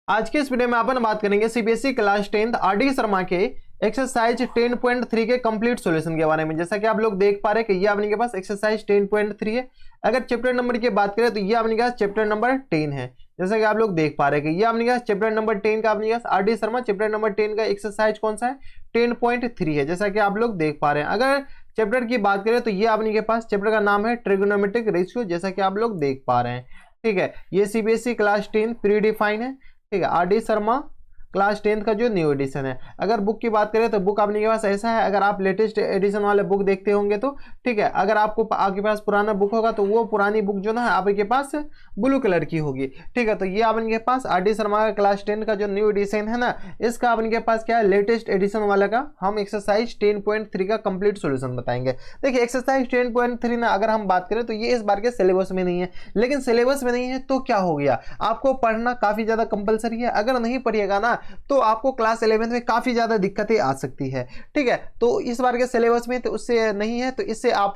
आज के इस वीडियो में अपन बात करेंगे सीबीएसई क्लास 10 आरडी शर्मा के एक्सरसाइज 10.3 के कंप्लीट सॉल्यूशन के बारे में। जैसा कि आप लोग देख पा रहे हैं कि ये आपके पास एक्सरसाइज 10.3 है। अगर चैप्टर नंबर की बात करें तो ये आपके पास चैप्टर नंबर 10 है। जैसा कि आप लोग देख पा रहे हैं कि ये आपके पास चैप्टर नंबर 10 का आपके पास आरडी शर्मा चैप्टर नंबर 10 का एक्सरसाइज कौन सा है 10.3 है। जैसा कि आप लोग देख पा रहे हैं। अगर चैप्टर की बात करें तो ये आपके पास चैप्टर का नाम है ट्रिगोनोमेट्रिक रेशियो, जैसा कि आप लोग देख पा रहे हैं। ठीक है, ये सीबीएसई क्लास 10 प्री डिफाइन है। ठीक है, आरडी शर्मा क्लास 10 का जो न्यू एडिशन है। अगर बुक की बात करें तो बुक आपके पास ऐसा है, अगर आप लेटेस्ट एडिशन वाले बुक देखते होंगे तो ठीक है, अगर आपके पास पुराना बुक होगा तो वो पुरानी बुक जो ना आपके पास ब्लू कलर की होगी। ठीक है, तो ये आपके पास आरडी शर्मा का क्लास 10 का जो न्यू एडिशन है ना, इसका आपके पास क्या है लेटेस्ट एडिशन वाला का हम एक्सरसाइज 10.3 का कंप्लीट सोल्यूशन बताएंगे। देखिए एक्सरसाइज 10.3 ना अगर हम बात करें तो ये इस बार के सिलेबस में नहीं है, लेकिन सिलेबस में नहीं है तो क्या हो गया, आपको पढ़ना काफी ज्यादा कंपलसरी है। अगर नहीं पढ़िएगा ना तो आपको क्लास 11 में काफी ज्यादा दिक्कतें आ सकती है। ठीक है, तो इस बार के सिलेबस में तो उससे नहीं है, तो इससे आप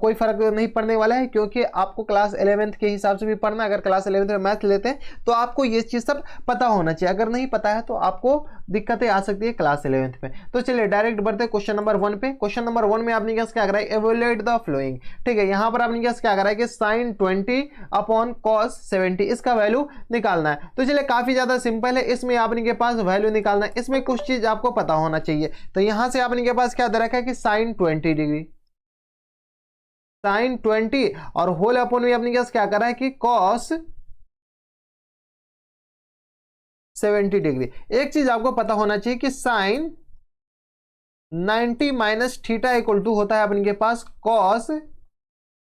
कोई फर्क नहीं पड़ने वाला है, क्योंकि आपको क्लास 11 के हिसाब से भी पढ़ना। अगर क्लास 11 में मैथ लेते हैं तो आपको ये चीज सब पता होना चाहिए। अगर नहीं पता है तो आपको दिक्कतें आ सकती है क्लास 11 में। तो चलिए डायरेक्ट बढ़ते क्वेश्चन नंबर 1 पे। क्वेश्चन नंबर 1 में आपने क्या करा है, एवोल्यूएट द फ्लोइंग। ठीक है, यहां पर आपने क्या करा है कि sin 20 अपॉन cos 70 इसका वैल्यू निकालना है। तो चलिए काफी ज्यादा सिंपल है, इसमें आपके पास वैल्यू निकालना है। इसमें कुछ चीज आपको पता होना चाहिए। तो यहां से आपके पास क्या दे रखा है कि sin 20 डिग्री, sin 20 और होल अपॉन में आपने क्या करा है कि cos 70 डिग्री। एक चीज आपको पता होना चाहिए कि sin 90 minus theta equal to होता है अपने पास cos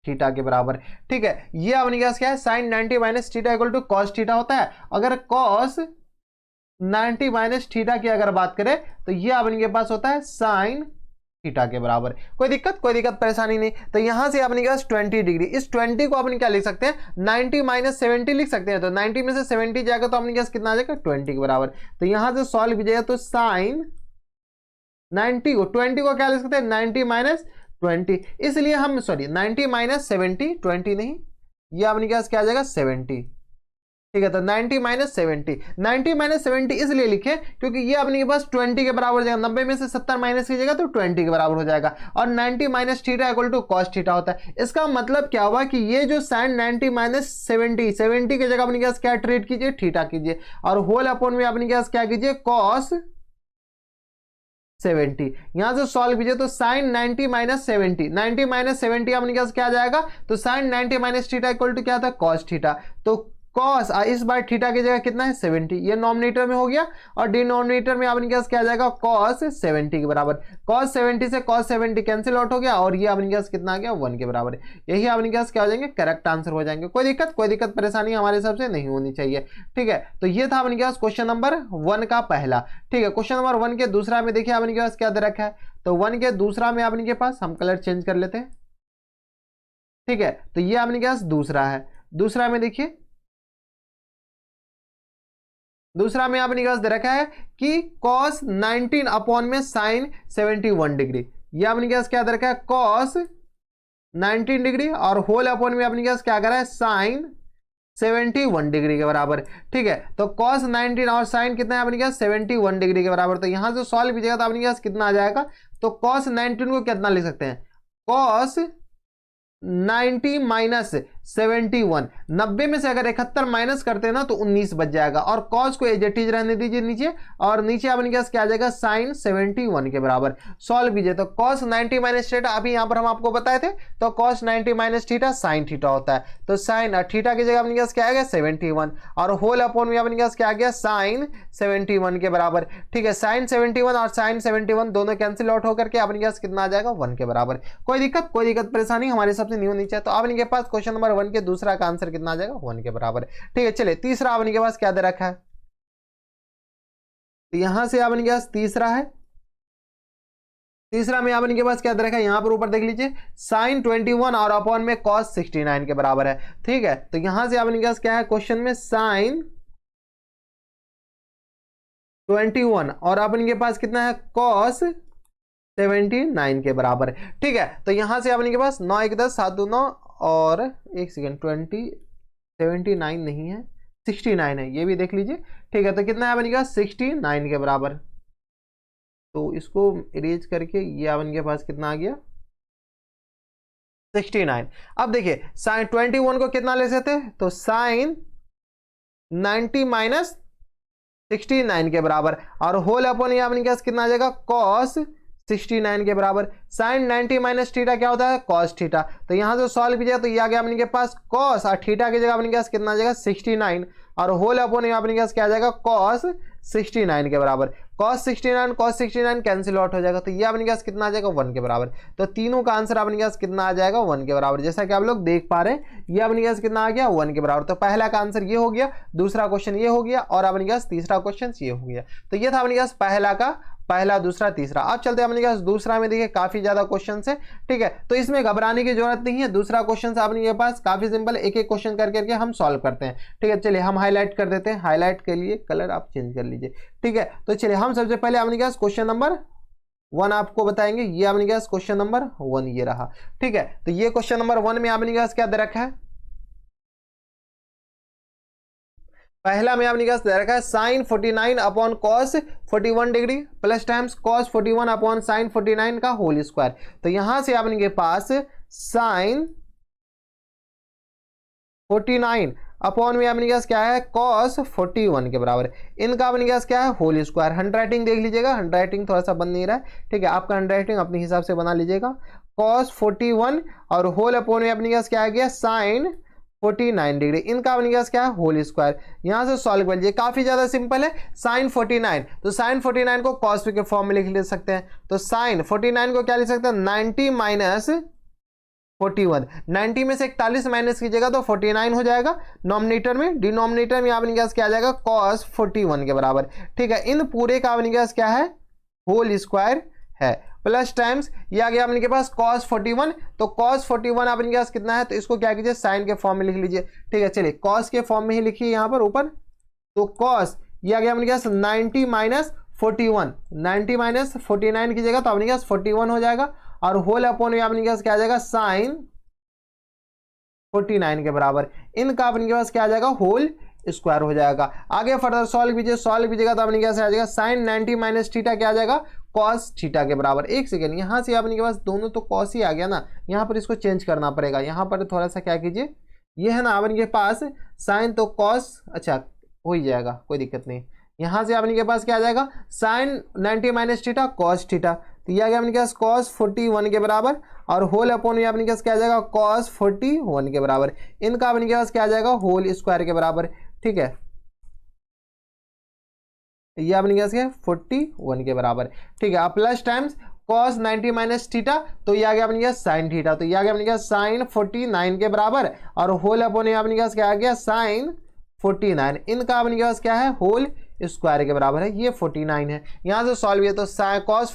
थीटा के बराबर। ठीक है, ये अपने पास क्या है sin 90 minus theta equal to cos theta होता है। अगर cos 90 माइनस थीटा की अगर बात करें तो ये अपने पास होता है sin थीटा के बराबर। कोई दिक्कत परेशानी नहीं। तो यहां से अपने पास 20 डिग्री, इस 20 को अपन क्या लिख सकते हैं 90 माइनस 70 लिख सकते हैं। तो 90 में से 70 जाएगा तो अपने पास कितना आ जाएगा 20 के बराबर। तो यहां से सॉल्व कीजिएगा तो sin 90 को 20 को क्या लिख सकते हैं 90 माइनस 20, इसलिए हम 90 माइनस 70 20 नहीं, ये अपने पास क्या आ जाएगा 70। ठीक है, तो 90 माइनस 70, 90 माइनस 70 इसलिए लिखे क्योंकि ये अपने पास 20 के बराबर हो जाएगा। 90 में से 70 माइनस कीजिएगा तो 20 के बराबर हो जाएगा। और 90 minus theta equal to cos theta होता है। इसका मतलब क्या हुआ कि ये जो sin 90 माइनस 70 की जगह अपने पास क्या ट्रीट कीजिए थीटा कीजिए, और होल अपॉन में अपने पास क्या कीजिए cos 70। यहां से सॉल्व कीजिए तो sin 90 माइनस 70, 90 माइनस 70 अपने पास क्या आ जाएगा तो sin 90 minus theta equal to क्या था cos थीटा। तो cos इस बार थीटा की जगह कितना है 70, ये नॉमिनेटर में हो गया, और डिनोमिनेटर में अपने पास क्या आ जाएगा cos 70 के बराबर। cos 70 से cos 70 कैंसिल आउट हो गया, और ये अपने पास कितना आ गया 1 के बराबर। यही अपने पास क्या हो जाएंगे करेक्ट आंसर हो जाएंगे। कोई दिक्कत परेशानी हमारे हिसाब से नहीं होनी चाहिए। ठीक है, तो ये था अपने पास क्वेश्चन नंबर 1 का पहला। ठीक है, क्वेश्चन नंबर 1 के दूसरा में देखिए अपने पास क्या दे रखा है। तो 1 के दूसरा में अपने पास हम कलर चेंज कर लेते हैं। ठीक है, तो ये अपने पास दूसरा है। दूसरा में देखिए, दूसरा में आपने दे रखा है कि cos 19 अपॉन में sin 71 डिग्री। ये आपने क्या दे रखा है cos 19 डिग्री, और होल अपॉन में आपने क्या करा है sin 71 डिग्री के बराबर। ठीक है, तो cos 19 और sin कितना है आपने 71 डिग्री के बराबर। तो यहां से सॉल्व कीजिएगा तो आपने कितना आ जाएगा, तो cos 19 को कितना लिख सकते हैं cos 90 माइनस 71, 90 में से अगर 71 माइनस करते हैं ना तो 19 बच जाएगा, और cos को एज इट इज रहने दीजिए नीचे, और नीचे अपने पास क्या आ जाएगा sin 71 के बराबर। सॉल्व कीजिए तो cos 90 माइनस थीटा अभी यहां पर हम आपको बताए थे, तो cos 90 minus theta sin theta होता है। तो sin थीटा की जगह अपने पास क्या आ गया 71, और होल अपॉन में अपने पास क्या आ गया sin 71 के बराबर। ठीक है, sin 71 और sin 71 दोनों कैंसिल आउट होकर के अपने पास कितना आ जाएगा 1 के बराबर। कोई दिक्कत परेशानी हमारे सबसे नहीं होनी चाहिए। तो आपके पास क्वेश्चन नंबर 1 के दूसरा का आंसर कितना आ जाएगा 1 के बराबर। ठीक है, चलिए तीसरा आपके पास क्या दे रखा है। तो यहां से आपके पास तीसरा है। तीसरा में आपके पास क्या दे रखा है, यहां पर ऊपर देख लीजिए sin 21 और अपॉन में cos 69 के बराबर है। ठीक है, तो यहां से आपके पास क्या है क्वेश्चन में sin 21 और आपके पास कितना है cos 79 के बराबर। ठीक है, तो यहां से आपके पास 9 1 10 7 2 9 और 1 सेकेंड 20 79 नहीं है 69 है, ये भी देख लीजिए। ठीक है, तो कितना है बनेगा 69 के बराबर। तो इसको इरेज करके ये अपन के पास कितना आ गया 69। अब देखिए साइन 21 को कितना ले सकते हैं, तो साइन 90 माइनस 69 के बराबर, और होल अपॉन ये अपने पास कितना आ जाएगा कॉस 69 के बराबर। साइन 90 माइनस थीटा क्या होता है कॉस थीटा। तो यहां से सॉल्व कीजिए तो ये आ गया अपने के पास कॉस, और थीटा की जगह अपने पास कितना आ जाएगा 69, और होल अपॉन ये अपने पास क्या आ जाएगा कॉस 69 के बराबर। कॉस 69 कैंसिल आउट हो जाएगा, तो ये अपने पास कितना आ जाएगा 1 के बराबर। तो तीनों का आंसर अपने पास कितना आ जाएगा 1 के बराबर। जैसा कि आप लोग देख पा रहे हैं ये अपने पास कितना आ गया 1 के बराबर। तो पहला का आंसर ये हो गया, दूसरा क्वेश्चन ये हो गया, और अपने पास तीसरा क्वेश्चन ये हो गया। तो ये था अपने पास पहला का पहला, दूसरा, तीसरा। अब चलते हैं अपने पास दूसरा में, देखिए काफी ज्यादा क्वेश्चन है। ठीक है, तो इसमें घबराने की जरूरत नहीं है। दूसरा क्वेश्चन अपने के पास काफी सिंपल, एक एक क्वेश्चन करके हम सॉल्व करते हैं। ठीक है, चलिए हम हाईलाइट कर देते हैं। हाईलाइट के लिए कलर आप चेंज कर लीजिए। ठीक है, तो चलिए हम सबसे पहले अपने पास क्वेश्चन नंबर 1 आपको बताएंगे। ये अपने पास क्वेश्चन नंबर 1 ये रहा। ठीक है, तो ये क्वेश्चन नंबर 1 में अपने पास क्या दे रखा है, पहला में आपने क्या दे रखा है sine 49 upon cos 41 degree plus times cos 41 upon sine 49 का होल स्क्वायर। तो यहां से आपने के पास साइन 49 अपॉन में आपने क्या क्या है कॉस 41 के बराबर। इनका अपने क्या क्या है होल स्क्वायर। हैंड राइटिंग देख लीजिएगा, हैंड राइटिंग थोड़ा सा बन नहीं रहा है। ठीक है, आपका हैंड राइटिंग अपने हिसाब से बना लीजिएगा। कॉस 41 और होल अपॉन में अपने क्या आ गया साइन 49 डिग्री। इनका अपने पास क्या है होल स्क्वायर। यहां से सॉल्व कर लीजिए, काफी ज्यादा सिंपल है। साइन 49, तो साइन 49 को कॉस के फॉर्म में लिख ले सकते हैं। तो साइन 49 को क्या लिख सकते हैं 90 माइनस 41, 90 में से 41 माइनस कीजिएगा तो 49 हो जाएगा नॉमिनेटर में। डिनोमिनेटर में आपने पास क्या आ जाएगा cos 41 के बराबर। ठीक है, इन पूरे का आपने पास क्या है होल स्क्वायर है, प्लस टाइम्स ये आ गया अपने के पास cos 41। तो cos 41 अपने के पास कितना है, तो इसको क्या कीजिए साइन के फॉर्म में लिख लीजिए। ठीक है, चलिए cos के फॉर्म में ही लिखिए यहाँ पर ऊपर। तो cos ये आ गया अपने के पास 90 माइनस 41, 90 माइनस 49 की जगह तो अपने के पास 41 हो जाएगा, और होल अपॉन में अपने के पास क्या आ जाएगा साइन 49 के बराबर। इनका अपने के पास क्या आ जाएगा होल स्क्वायर हो जाएगा। आगे फर्दर सॉल्व कीजिए, सॉल्व कीजिएगा तो अपने क्या आ जाएगा साइन 90 माइनस थीटा क्या आ जाएगा कॉस थीटा के बराबर। एक सेकेंड, यहां से अपने के पास दोनों तो कॉस ही आ गया ना, यहां पर इसको चेंज करना पड़ेगा। यहां पर थोड़ा सा क्या कीजिए, ये है ना अपने के पास साइन तो कॉस, अच्छा हो ही जाएगा कोई दिक्कत नहीं। यहां से अपने के पास क्या आ जाएगा sine 90 minus theta cos theta, तो ये आ गया अपने के पास cos 41 के बराबर, और होल अपॉन अपने के पास क्या आ जाएगा cos 41 के बराबर। इनका अपने के पास क्या आ जाएगा होल स्क्वायर के बराबर। ठीक है, ये अपने के पास क्या है 41 के बराबर। ठीक है, अब plus times cos 90 minus theta, तो ये आ गया अपने के पास साइन थीटा, तो ये आ गया अपने के पास साइन 49 के बराबर, और होल अपॉन अपने के पास क्या आ गया साइन 49। इनका अपने के पास क्या है होल स्क्वायर के बराबर है, ये 49 है। यहां से सॉल्व किया तो cos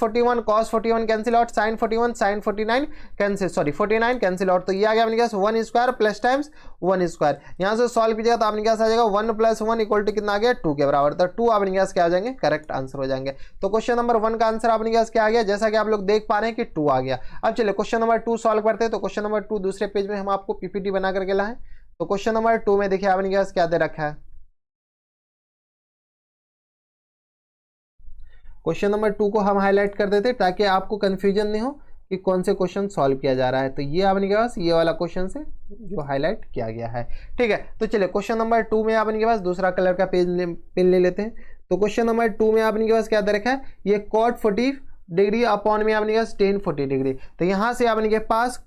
41 cancel out, sine 49 cancel, sorry 49 cancel out, तो ये आ गया अपने पास 1 स्क्वायर प्लस टाइम्स 1 स्क्वायर। यहां से सॉल्व कीजिएगा तो अपने पास आ जाएगा 1 प्लस 1 इक्वल टू कितना आ गया 2 के बराबर। तो 2 अपने पास क्या आ जाएंगे करेक्ट आंसर हो जाएंगे। तो क्वेश्चन नंबर 1 का आंसर अपने पास क्या आ गया, जैसा कि आप लोग देख पा रहे हैं कि 2 आ गया। अब चलिए क्वेश्चन नंबर 2 सॉल्व करते हैं। तो क्वेश्चन नंबर 2 दूसरे पेज में हम आपको पीपीटी बना करके लाए। तो क्वेश्चन नंबर 2 में देखिए अपने पास क्या दे रखा है। क्वेश्चन नंबर 2 को हम हाईलाइट कर देते ताकि आपको कंफ्यूजन नहीं हो कि कौन से क्वेश्चन सॉल्व किया जा रहा है। तो ये आपने के पास ये वाला क्वेश्चन से जो हाईलाइट किया गया है। ठीक है, तो चलिए क्वेश्चन नंबर 2 में आपने के पास दूसरा कलर का पेन ले लेते हैं। तो क्वेश्चन नंबर 2 में आपने के पास क्या दे रखा है, ये cot 40 डिग्री अपॉन में आपने के पास tan 40 डिग्री। तो यहां से आपने के पास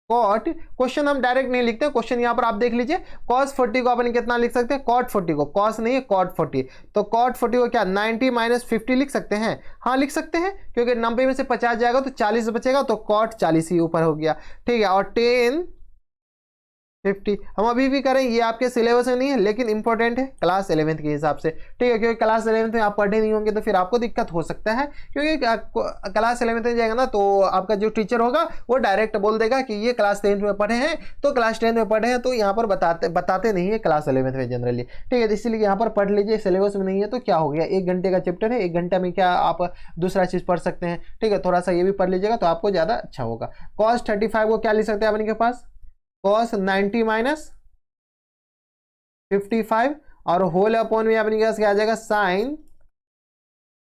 कॉट, क्वेश्चन हम डायरेक्ट नहीं लिखते, क्वेश्चन यहां पर आप देख लीजिए cos 40 को अपन कितना लिख सकते हैं cot 40 को, cos नहीं है cot 40, तो cot 40 को क्या 90 माइनस 50 लिख सकते हैं। हाँ लिख सकते हैं, क्योंकि 90 में से 50 जाएगा तो 40 बचेगा, तो cot 40 ही ऊपर हो गया। ठीक है, और tan 50 हम अभी भी करें, ये आपके सिलेबस में नहीं है लेकिन इंपॉर्टेंट है क्लास 11th के हिसाब से। ठीक है, क्योंकि क्लास 11th में आप पढ़े नहीं होंगे तो फिर आपको दिक्कत हो सकता है, क्योंकि क्लास 11th में जाएगा ना तो आपका जो टीचर होगा वो डायरेक्ट बोल देगा कि ये क्लास 10th में पढ़े हैं, तो क्लास 10th में पढ़े हैं, तो यहाँ पर बताते नहीं है क्लास 11th में जनरली। ठीक है, इसीलिए यहाँ पर पढ़ लीजिए, सिलेबस में नहीं है तो क्या हो गया 1 घंटे का चैप्टर है, 1 घंटे में क्या आप दूसरा चीज़ पढ़ सकते हैं। ठीक है, थोड़ा सा ये भी पढ़ लीजिएगा तो आपको ज़्यादा अच्छा होगा। cos 35 को क्या लिख सकते हैं अपने के पास cos 90 माइनस 55 और होल अपॉन में अपने पास क्या आ जाएगा साइन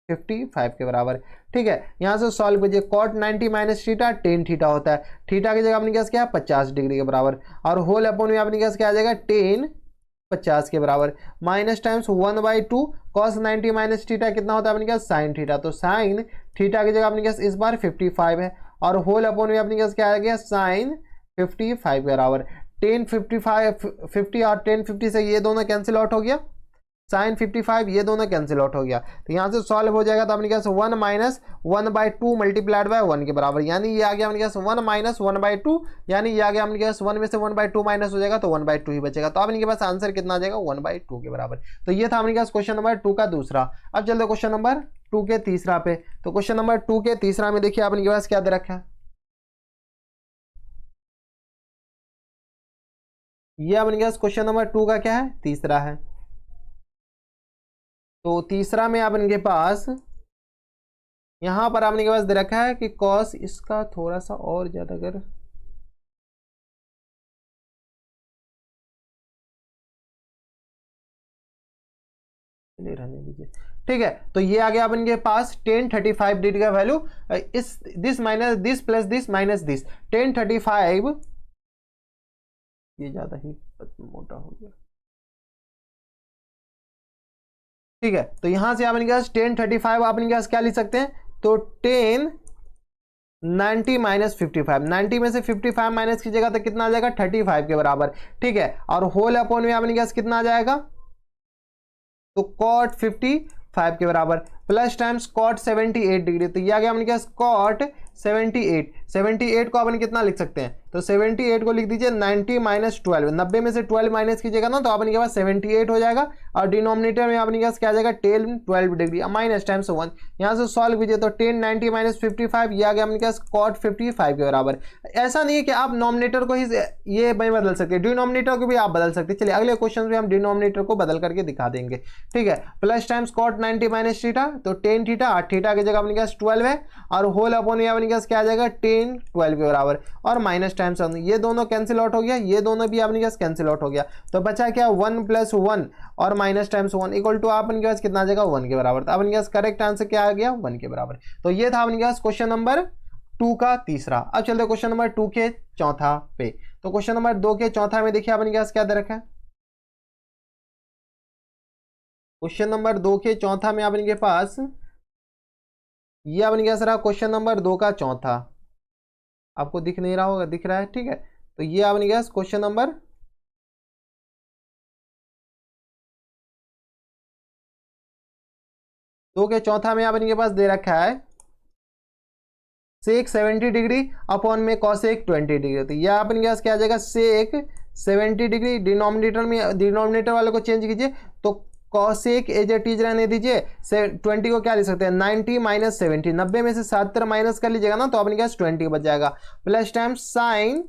55 के बराबर। ठीक है, यहां से सॉल्व कीजिए। Cot 90 minus theta tan theta होता है, थीटा की जगह अपने पास क्या है 50 डिग्री के बराबर, और होल अपॉन में अपने पास क्या आ जाएगा टेन 50 के बराबर, minus times 1/2 cos 90 minus theta कितना होता है अपने पास साइन थीटा, तो साइन थीटा की जगह अपने पास इस बार 55 है, और होल अपॉन में अपने पास क्या आ गया साइन 55 के बराबर। 50 और 50 से ये दोनों कैंसिल आउट हो गया, साइन 55 ये दोनों कैंसिल आउट हो गया, तो यहाँ से सॉल्व हो जाएगा। तो अपने पास 1 माइनस 1/2 मल्टीप्लाइड बाय 1 के बराबर, यानी ये आ गया अपने पास 1 माइनस 1/2, यानी ये आ गया अपने पास 1 में से 1/2 माइनस हो जाएगा तो 1/2 ही बचेगा। तो अपने पास आंसर कितना आ जाएगा 1/2 के बराबर। तो ये था अपने पास क्वेश्चन नंबर 2 का दूसरा। अब चलते क्वेश्चन नंबर 2 के तीसरा पे। तो क्वेश्चन नंबर 2 के तीसरा में देखिए अपने पास क्या दे रखा है, ये अपने पास क्वेश्चन नंबर 2 का क्या है तीसरा है। तो तीसरा में आप इनके पास यहां पर आपने के पास दे रखा है कि कॉस इसका थोड़ा सा और ज्यादा कर रहने दीजिए। ठीक है, तो ये आ गया अपन के पास tan 35 डिग्री का वैल्यू, इस this minus this plus this minus this, tan 35 ये ज्यादा ही मोटा हो गया। ठीक है, तो यहां से आपने क्या tan 35 आपने क्या लिख सकते हैं, तो tan 90 माइनस 55, 90 में से 55 माइनस कीजिएगा तो कितना आ जाएगा 35 के बराबर। ठीक है, और होल अपॉन में आपने क्या कितना आ जाएगा, तो कॉट 55 के बराबर प्लस टाइम्स कॉट 78 डिग्री, तो ये आ गया अपने क्या कॉट 78 को अपन कितना लिख सकते हैं, तो 78 को लिख दीजिए 90 माइनस 12, 90 में से 12 माइनस कीजिएगा ना तो अपने के पास 78 हो जाएगा, और डिनोमिनेटर में अपने के पास क्या आ जाएगा टेन 12 डिग्री माइनस टाइम्स 1, यहाँ से सॉल्व कीजिए तो 10 90 माइनस 55 ये आ गया अपने के पास कॉट 55 के बराबर। ऐसा नहीं है कि आप नॉमिनेटर को ही ये बदल सकते हैं, डिनोमिनेटर को भी आप बदल सकते हैं। चलिए अगले क्वेश्चन में हम डिनोमिनेटर को बदल करके दिखा देंगे। ठीक है, plus times cot 90 minus theta, तो टेन थीटा, और थीटा की जगह अपने के पास 12 है, और होल अपॉन में अपने के पास क्या आ जाएगा 10 12 के बराबर, और माइनस टाइम्स ये दोनों कैंसिल आउट हो गया, ये दोनों भी अपने पास कैंसिल आउट हो गया, तो बचा क्या 1 प्लस 1 और माइनस टाइम्स 1 इक्वल टू अपने के पास कितना आ जाएगा 1 के बराबर। तो अपने के पास करेक्ट आंसर क्या आ गया 1 के बराबर। तो ये था अपने के पास क्वेश्चन नंबर 2 का तीसरा। अब चलते क्वेश्चन नंबर 2 के चौथा पे। तो क्वेश्चन नंबर 2 के चौथा में देखिए अपने के पास क्या दे रखा है, क्वेश्चन नंबर 2 के चौथा में अपने के पास ये अपने के पास रहा क्वेश्चन नंबर 2 का चौथा, आपको दिख नहीं रहा होगा, दिख रहा है। ठीक है, तो ये आपने क्या क्वेश्चन नंबर 2 के चौथा में आपने के पास दे रखा है सेक 70 डिग्री अपॉन में कॉसेक 20 डिग्री, तो ये आपने के पास क्या आ जाएगा सेक 70 डिग्री, डिनोमिनेटर वाले को चेंज कीजिए तो कॉसेक एज इट इज रहने दीजिए, 20 को क्या लिख सकते हैं 90 माइनस 70, 90 में से 70 माइनस कर लीजिएगा ना तो अपने पास 20 बच जाएगा, प्लस टाइम साइन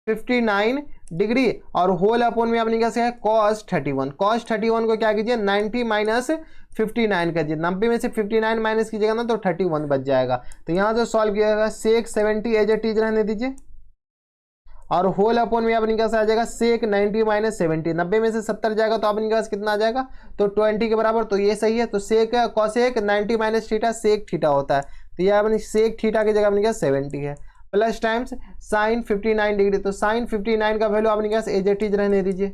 59 डिग्री, और होल अपॉन में अपने क्या है कॉस 31, कॉस 31 को क्या कीजिए 90 माइनस 59 कीजिए, 90 में से 59 माइनस कीजिएगा ना तो 31 बच जाएगा। तो यहाँ से सॉल्व किया सेक 70 एज इट इज रहने दीजिए, और होल अपॉन में अपने पास आ जाएगा सेक 90 माइनस 70, 90 में से 70 जाएगा तो अपने पास कितना आ जाएगा तो 20 के बराबर, तो ये सही है। तो sec cosec 90 minus theta sec theta होता है, तो ये अपने सेक थीटा की जगह अपने पास 70 है, प्लस टाइम्स साइन 59 डिग्री, तो साइन 59 का वैल्यू अपने पास एज इट इज रहने दीजिए,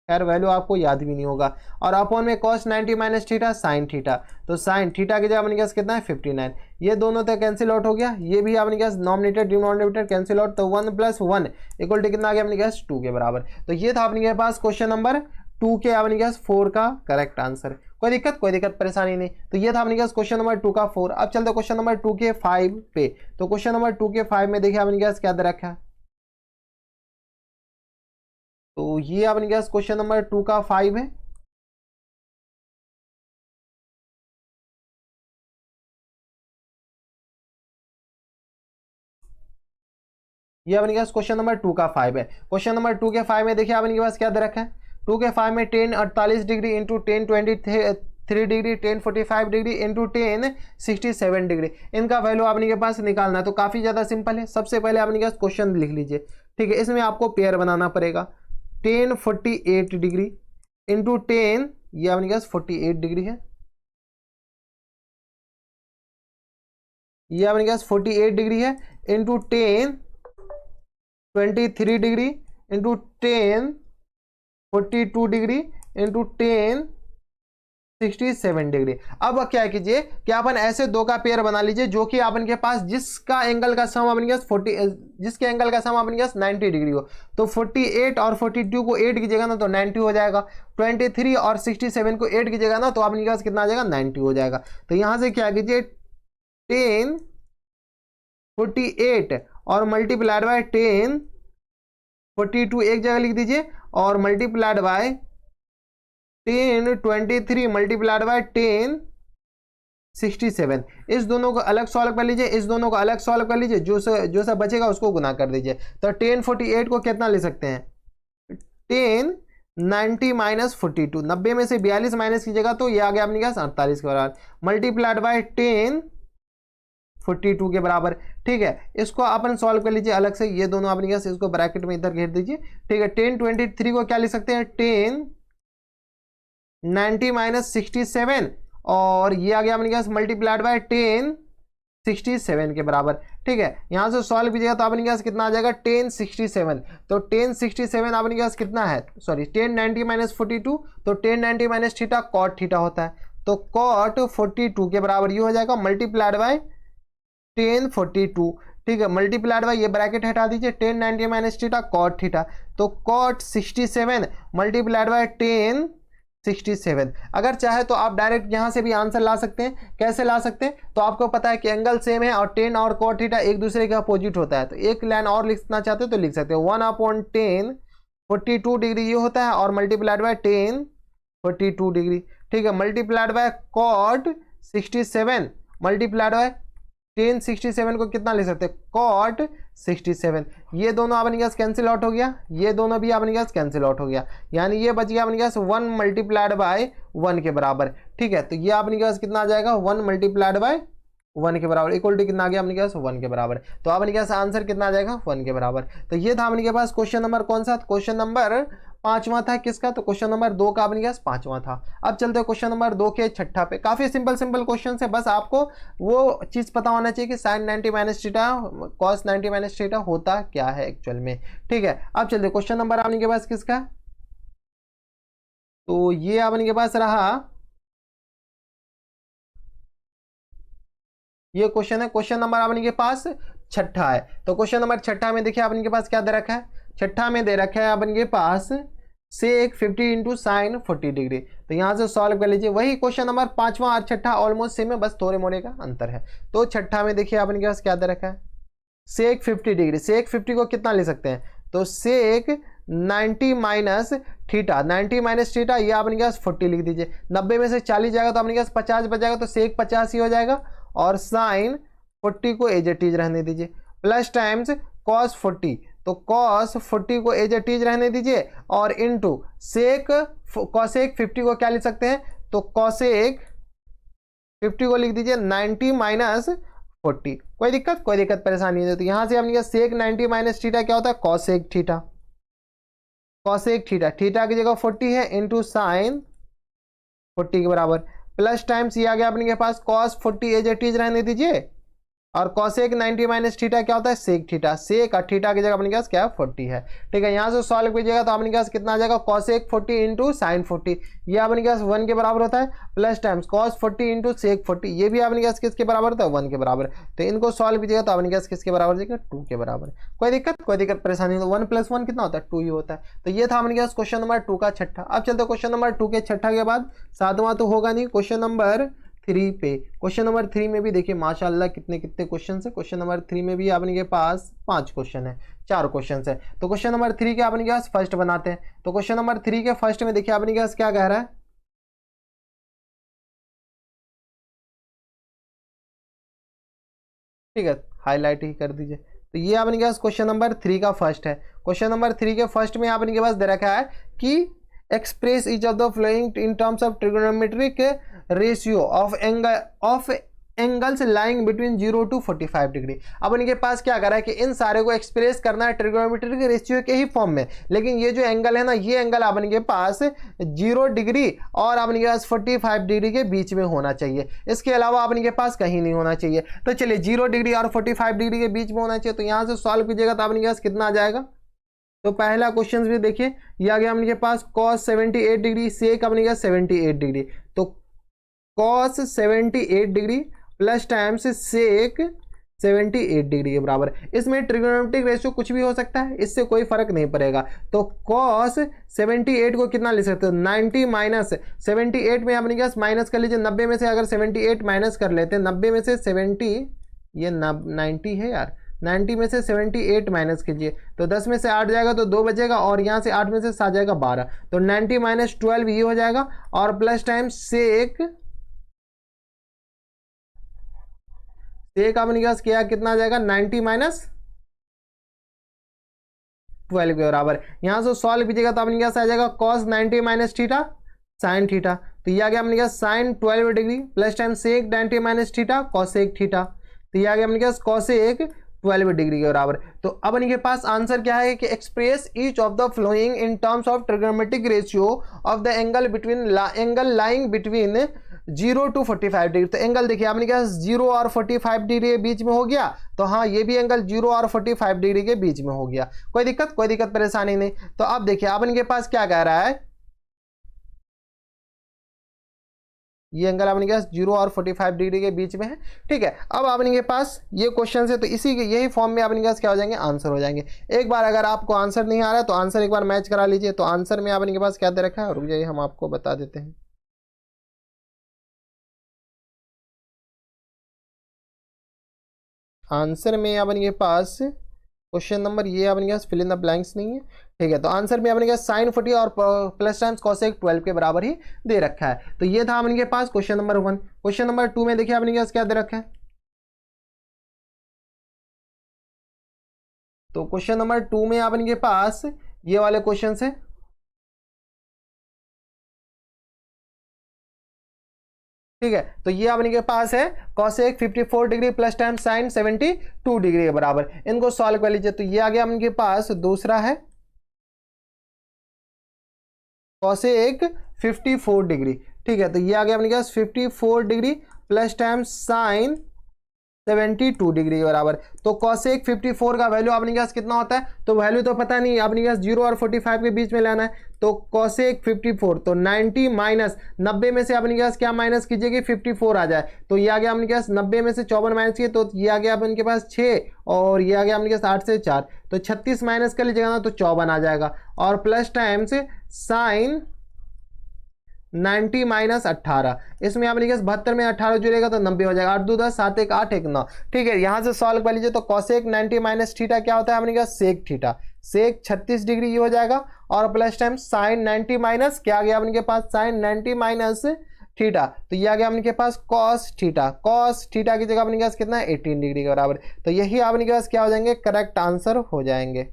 खैर वैल्यू आपको याद भी नहीं होगा, और अपॉन में cos 90 minus theta sine theta, तो साइन थीटा की जगह अपने पास कितना है 59, ये दोनों तक कैंसिल आउट हो गया, ये भी अपने पास नॉमिनेटर डिनोमिनेटर कैंसिल आउट, तो 1 प्लस 1 इक्वल टू कितना आ गया अपने पास 2 के बराबर। तो ये था अपने पास क्वेश्चन नंबर 2 के अपने पास 4 का करेक्ट आंसर। कोई दिक्कत परेशानी नहीं। तो ये था अपने पास क्वेश्चन नंबर 2 का 4। अब चलते क्वेश्चन नंबर 2 के 5 पे। तो क्वेश्चन नंबर 2 के 5 में देखिए अपने पास क्या दे रखा है, तो ये अपने पास क्वेश्चन नंबर 2 का 5 है। ये अपने पास क्वेश्चन नंबर 2 का 5 है। क्वेश्चन नंबर 2 के 5 में देखिए अपने पास क्या दे रखा है, 2 के 5 में 10 48 degree into 10 23 degree 10 45 degree into 10 67 degree, इनका वैल्यू आपने के पास निकालना है। तो काफ़ी ज़्यादा सिंपल है। सबसे पहले आपने के पास क्वेश्चन लिख लीजिए, ठीक है। इसमें आपको पेयर बनाना पड़ेगा, टेन 48 डिग्री इंटू 10, ये अपने पास 48 डिग्री है, ये अपने पास 48 डिग्री है, into 10 23 degree, into 10 42 degree, into 10 67 degree. अब क्या कीजिए कि अपन ऐसे दो का पेयर बना लीजिए जो कि अपन के पास जिसका एंगल का सम अपन के पास 40, जिसके एंगल का सम अपन के पास 90 डिग्री हो। तो 48 और 42 को 8 कीजिएगा ना तो 90 हो जाएगा, 23 और 67 को 8 कीजिएगा ना तो अपने पास कितना आ जाएगा, 90 हो जाएगा। तो यहां से क्या कीजिए 10 48 और मल्टीप्लाइड बाय 10 42 एक जगह लिख दीजिए, और मल्टीप्लाइड बाय 10 23 मल्टीप्लाइड बाय 10 67। इस दोनों को अलग सॉल्व कर लीजिए, इस दोनों को अलग सॉल्व कर लीजिए, जो सा बचेगा उसको गुना कर दीजिए। तो 10 48 को कितना ले सकते हैं, 10 90 माइनस 42, 90 में से 42 माइनस कीजिएगा तो ये आ गया अपने पास 48 के बराबर, मल्टीप्लाइड बाय 10 42 के बराबर। ठीक है, इसको अपन सॉल्व कर लीजिए अलग से, ये दोनों अपने पास, इसको ब्रैकेट में इधर घेर दीजिए। ठीक है, 10 23 को क्या लिख सकते हैं, 10 90 माइनस 67, और ये आ गया अपने पास मल्टीप्लाइड बाय 10 67 के बराबर। ठीक है, यहां से सॉल्व कीजिएगा तो अपने पास कितना आ जाएगा, 1067। तो 1067 अपने पास कितना है, सॉरी 1090 माइनस 42, तो 1090 माइनस थीटा कॉट थीटा होता है, तो कॉट 42 के बराबर ये हो जाएगा, मल्टीप्लाइड बाय 1042। ठीक है, मल्टीप्लाइड बाय ये ब्रैकेट हटा दीजिए, 1090 माइनस थीटा कॉट थीटा, तो कॉट 67 मल्टीप्लाइड बाय 1067। अगर चाहे तो आप डायरेक्ट यहां से भी आंसर ला सकते हैं। कैसे ला सकते हैं, तो आपको पता है कि एंगल सेम है और 10 और कॉट थीटा एक दूसरे के अपोजिट होता है, तो एक लाइन और लिखना चाहते हो तो लिख सकते हो, 1/10 42 डिग्री ये होता है, और मल्टीप्लाइड बाय 10 42 डिग्री। ठीक है, multiplied by cot 67 multiplied by 1067 को कितना ले सकते हैं, कॉट 67। ये दोनों अपने पास कैंसिल आउट हो गया, ये दोनों भी अपने पास कैंसिल आउट हो गया, यानी ये बच गया अपने पास 1 मल्टीप्लाइड बाय 1 के बराबर। ठीक है, तो ये अपने पास कितना आ जाएगा, 1 मल्टीप्लाइड बाय 1 के बराबर, इक्वल टू कितना आ गया अपने पास, 1 के बराबर। तो अपने पास आंसर कितना आ जाएगा, 1 के बराबर। तो ये था अपने पास क्वेश्चन नंबर कौन सा, क्वेश्चन नंबर 5वां था किसका, तो क्वेश्चन नंबर 2 का अपने पास 5वां था। अब चलते हैं क्वेश्चन नंबर 2 के छठा पे। काफी सिंपल सिंपल क्वेश्चन है, बस आपको वो चीज पता होना चाहिए कि sine 90 minus theta cos 90 minus theta होता क्या है एक्चुअल में। ठीक है, अब चलते क्वेश्चन नंबर अपने के पास किसका, तो ये अपने के पास रहा, ये क्वेश्चन है, क्वेश्चन नंबर अपने के पास छठा है। तो क्वेश्चन नंबर छठा में देखिए अपने के पास क्या दे रखा है, छठा में दे रखा है अपने के पास सेक 50 इंटू साइन 40 डिग्री। तो यहां से सॉल्व कर लीजिए, वही क्वेश्चन नंबर 5वां और छठा ऑलमोस्ट सेम है, बस थोड़े मोड़े का अंतर है। तो छठा में देखिए अपने के पास क्या दे रखा है, सेक 50 डिग्री, सेक 50 को कितना ले सकते हैं, तो सेक 90 माइनस थीटा, 90 माइनस थीटा ये अपने के पास 40 लिख दीजिए, 90 में से 40 जाएगा तो अपने के पास 50 बच जाएगा, तो सेक 50 ही हो जाएगा, और साइन 40 को एज इट इज रहने दीजिए, प्लस टाइम्स कॉस 40, तो कॉस 40 को एज इट इज रहने दीजिए, और इनटू सेक कॉसेक 50 को क्या लिख सकते हैं, तो कॉसेक 50 को लिख दीजिए 90 माइनस 40। कोई दिक्कत परेशानी नहीं होती। यहां से हमने सेक 90 माइनस थीटा क्या होता है, cosec theta, cosec theta, theta की जगह 40 है, इंटू साइन 40 के बराबर, प्लस टाइम्स ये आ गया अपने के पास कॉस 40 एज इट इज रहने दीजिए, और कॉसेक 90 माइनस थीटा क्या होता है, सेक थीटा, सेक और थीटा की जगह अपने पास क्या है 40 है। ठीक है, यहां से सॉल्व कीजिएगा तो अपने पास कितना आ जाएगा, कॉसेक 40 इंटू साइन 40, ये अपने पास 1 के बराबर होता है, plus times cos 40 into sec 40, ये भी अपने पास किसके बराबर होता है, 1 के बराबर। तो इनको सॉल्व कीजिएगा तो अपने पास किसके बराबर जाएगा, 2 के बराबर। कोई दिक्कत परेशानी, तो 1 + 1 कितना होता है, 2 ही होता है। तो ये था अपने पास क्वेश्चन नंबर 2 का छठा। अब चलते क्वेश्चन नंबर 2 के छठा के बाद 7वां तो होगा नहीं, क्वेश्चन नंबर 3 पे। क्वेश्चन नंबर 3 में भी देखिए माशाल्लाह कितने क्वेश्चन है। क्वेश्चन नंबर 3 में भी अपने के पास 5 क्वेश्चन है, 4 क्वेश्चन है। तो क्वेश्चन नंबर 3 के अपने के पास फर्स्ट बनाते हैं। तो क्वेश्चन नंबर 3 के फर्स्ट में देखिए अपने के पास क्या कह रहा है, ठीक है हाईलाइट ही कर दीजिए। तो ये अपने के पास क्वेश्चन नंबर 3 का फर्स्ट है। क्वेश्चन नंबर 3 के फर्स्ट में अपने के पास दे रखा है कि express each of the following in terms of trigonometric ratio of angle of angles lying between 0 to 45 degree. अब इनके पास क्या करा है कि इन सारे को एक्सप्रेस करना है ट्रिग्नोमेट्रिक रेशियो के ही फॉर्म में, लेकिन ये जो एंगल है ना, ये एंगल अब इनके पास 0 डिग्री और अब इनके पास 45 डिग्री के बीच में होना चाहिए, इसके अलावा अब इनके पास कहीं नहीं होना चाहिए। तो चलिए 0 डिग्री और 45 डिग्री के बीच में होना चाहिए, तो यहाँ से सॉल्व कीजिएगा तो अब इनके पास कितना आ जाएगा। तो पहला क्वेश्चन भी देखिए, ये आ गया इनके पास cos 78 डिग्री सेक अब इनके पास 78 डिग्री, तो cos 78 डिग्री प्लस टाइम्स सेक 78 डिग्री के बराबर। इसमें ट्रिग्नोमेट्रिक रेशियो कुछ भी हो सकता है, इससे कोई फर्क नहीं पड़ेगा। तो cos 78 को कितना ले सकते हो, 90 माइनस 78 में अपने पास माइनस कर लीजिए, 90 में से अगर 78 माइनस कर लेते हैं, 90 में से 70, ये 90 है यार, 90 में से 78 माइनस कीजिए तो 10 में से 8 जाएगा तो 2 बचेगा, और यहाँ से 8 में से 7 जाएगा 12, तो 90 माइनस 12 ये हो जाएगा, और प्लस टाइम सेक अपने पास क्या कितना आ जाएगा, 90 माइनस 12 के बराबर। यहां से सॉल्व कीजिएगा तो अपने पास आ जाएगा cos 90 minus theta sine theta, तो ये आ गया अपने पास साइन 12 डिग्री प्लस टाइम सेक 90 माइनस थीटा कॉसेक थीटा, तो ये आ गया अपने पास कॉसेक 12 डिग्री के बराबर। तो अब इनके पास आंसर क्या है कि express each of the following in terms of trigonometric ratio of the angle between angle lying between 0 to 45 degree. तो एंगल देखिए आपने क्या 0 और 45 डिग्री के बीच में हो गया, तो हाँ ये भी एंगल 0 और 45 डिग्री के बीच में हो गया, कोई दिक्कत परेशानी नहीं। तो अब देखिए अब इनके पास क्या कह रहा है, ये एंगल आपने क्या 0 और 45 डिग्री के बीच में है, ठीक है। अब आपने के पास ये क्वेश्चन है तो इसी के यही फॉर्म में आपने क्या हो जाएंगे, आंसर हो जाएंगे। एक बार अगर आपको आंसर नहीं आ रहा है तो आंसर एक बार मैच करा लीजिए। तो आंसर में आपने के पास क्या दे रखा है, रुक जाइए हम आपको बता देते हैं। आंसर में आपने के पास क्वेश्चन नंबर ये आपने पास फिल इन द ब्लैंक्स नहीं है, ठीक है। तो आंसर में आपने साइन 40 और प्लस टाइम्स कॉसेक 12 के बराबर ही दे रखा है। तो ये था आपने पास क्वेश्चन नंबर 1। क्वेश्चन नंबर 2 में देखिए आपने पास क्या दे रखा है, तो क्वेश्चन नंबर 2 में आपने पास ये वाले क्वेश्चन है, ठीक है। तो ये आपने के पास है cosec 54 degree plus time sine 72 degree के बराबर, इनको सॉल्व कर लीजिए। तो ये आ गया आपके पास दूसरा है कॉसेक 54 डिग्री, ठीक है। तो ये आ गया अपने पास 54 degree plus time sine 72 degree के बराबर। तो कॉसेक 54 का वैल्यू अपने पास कितना होता है, तो वैल्यू तो पता नहीं, अपने पास 0 और 45 के बीच में लेना है। तो कॉसेक 54 तो 90 माइनस 90 में से अपने पास क्या माइनस कीजिएगा, 54 आ जाए, तो ये आ गया अपने पास 90 में से 54 माइनस किए तो ये आ गया अपने पास 6, और ये आ गया अपने पास 8 से 4, तो 36 माइनस कर लीजिएगा ना तो 54 आ जाएगा, और प्लस टाइम से साइन 90 माइनस 18, इसमें आपने पास 72 में 18 जुड़ेगा तो 90 हो जाएगा, 8 2 10 7 1 8 1 9, ठीक है। यहां से सॉल्व कर लीजिए। तो कॉसेक 90 माइनस थीटा क्या होता है आपने पास सेक थीटा, सेक 36 डिग्री ये हो जाएगा, और प्लस टाइम साइन 90 माइनस क्या आ गया आपके पास साइन 90 माइनस थीटा, तो ये आ गया आपके पास कॉस थीटा, कॉस थीटा की जगह आपके पास कितना है 18 डिग्री के बराबर। तो यही आपके पास क्या हो जाएंगे, करेक्ट आंसर हो जाएंगे,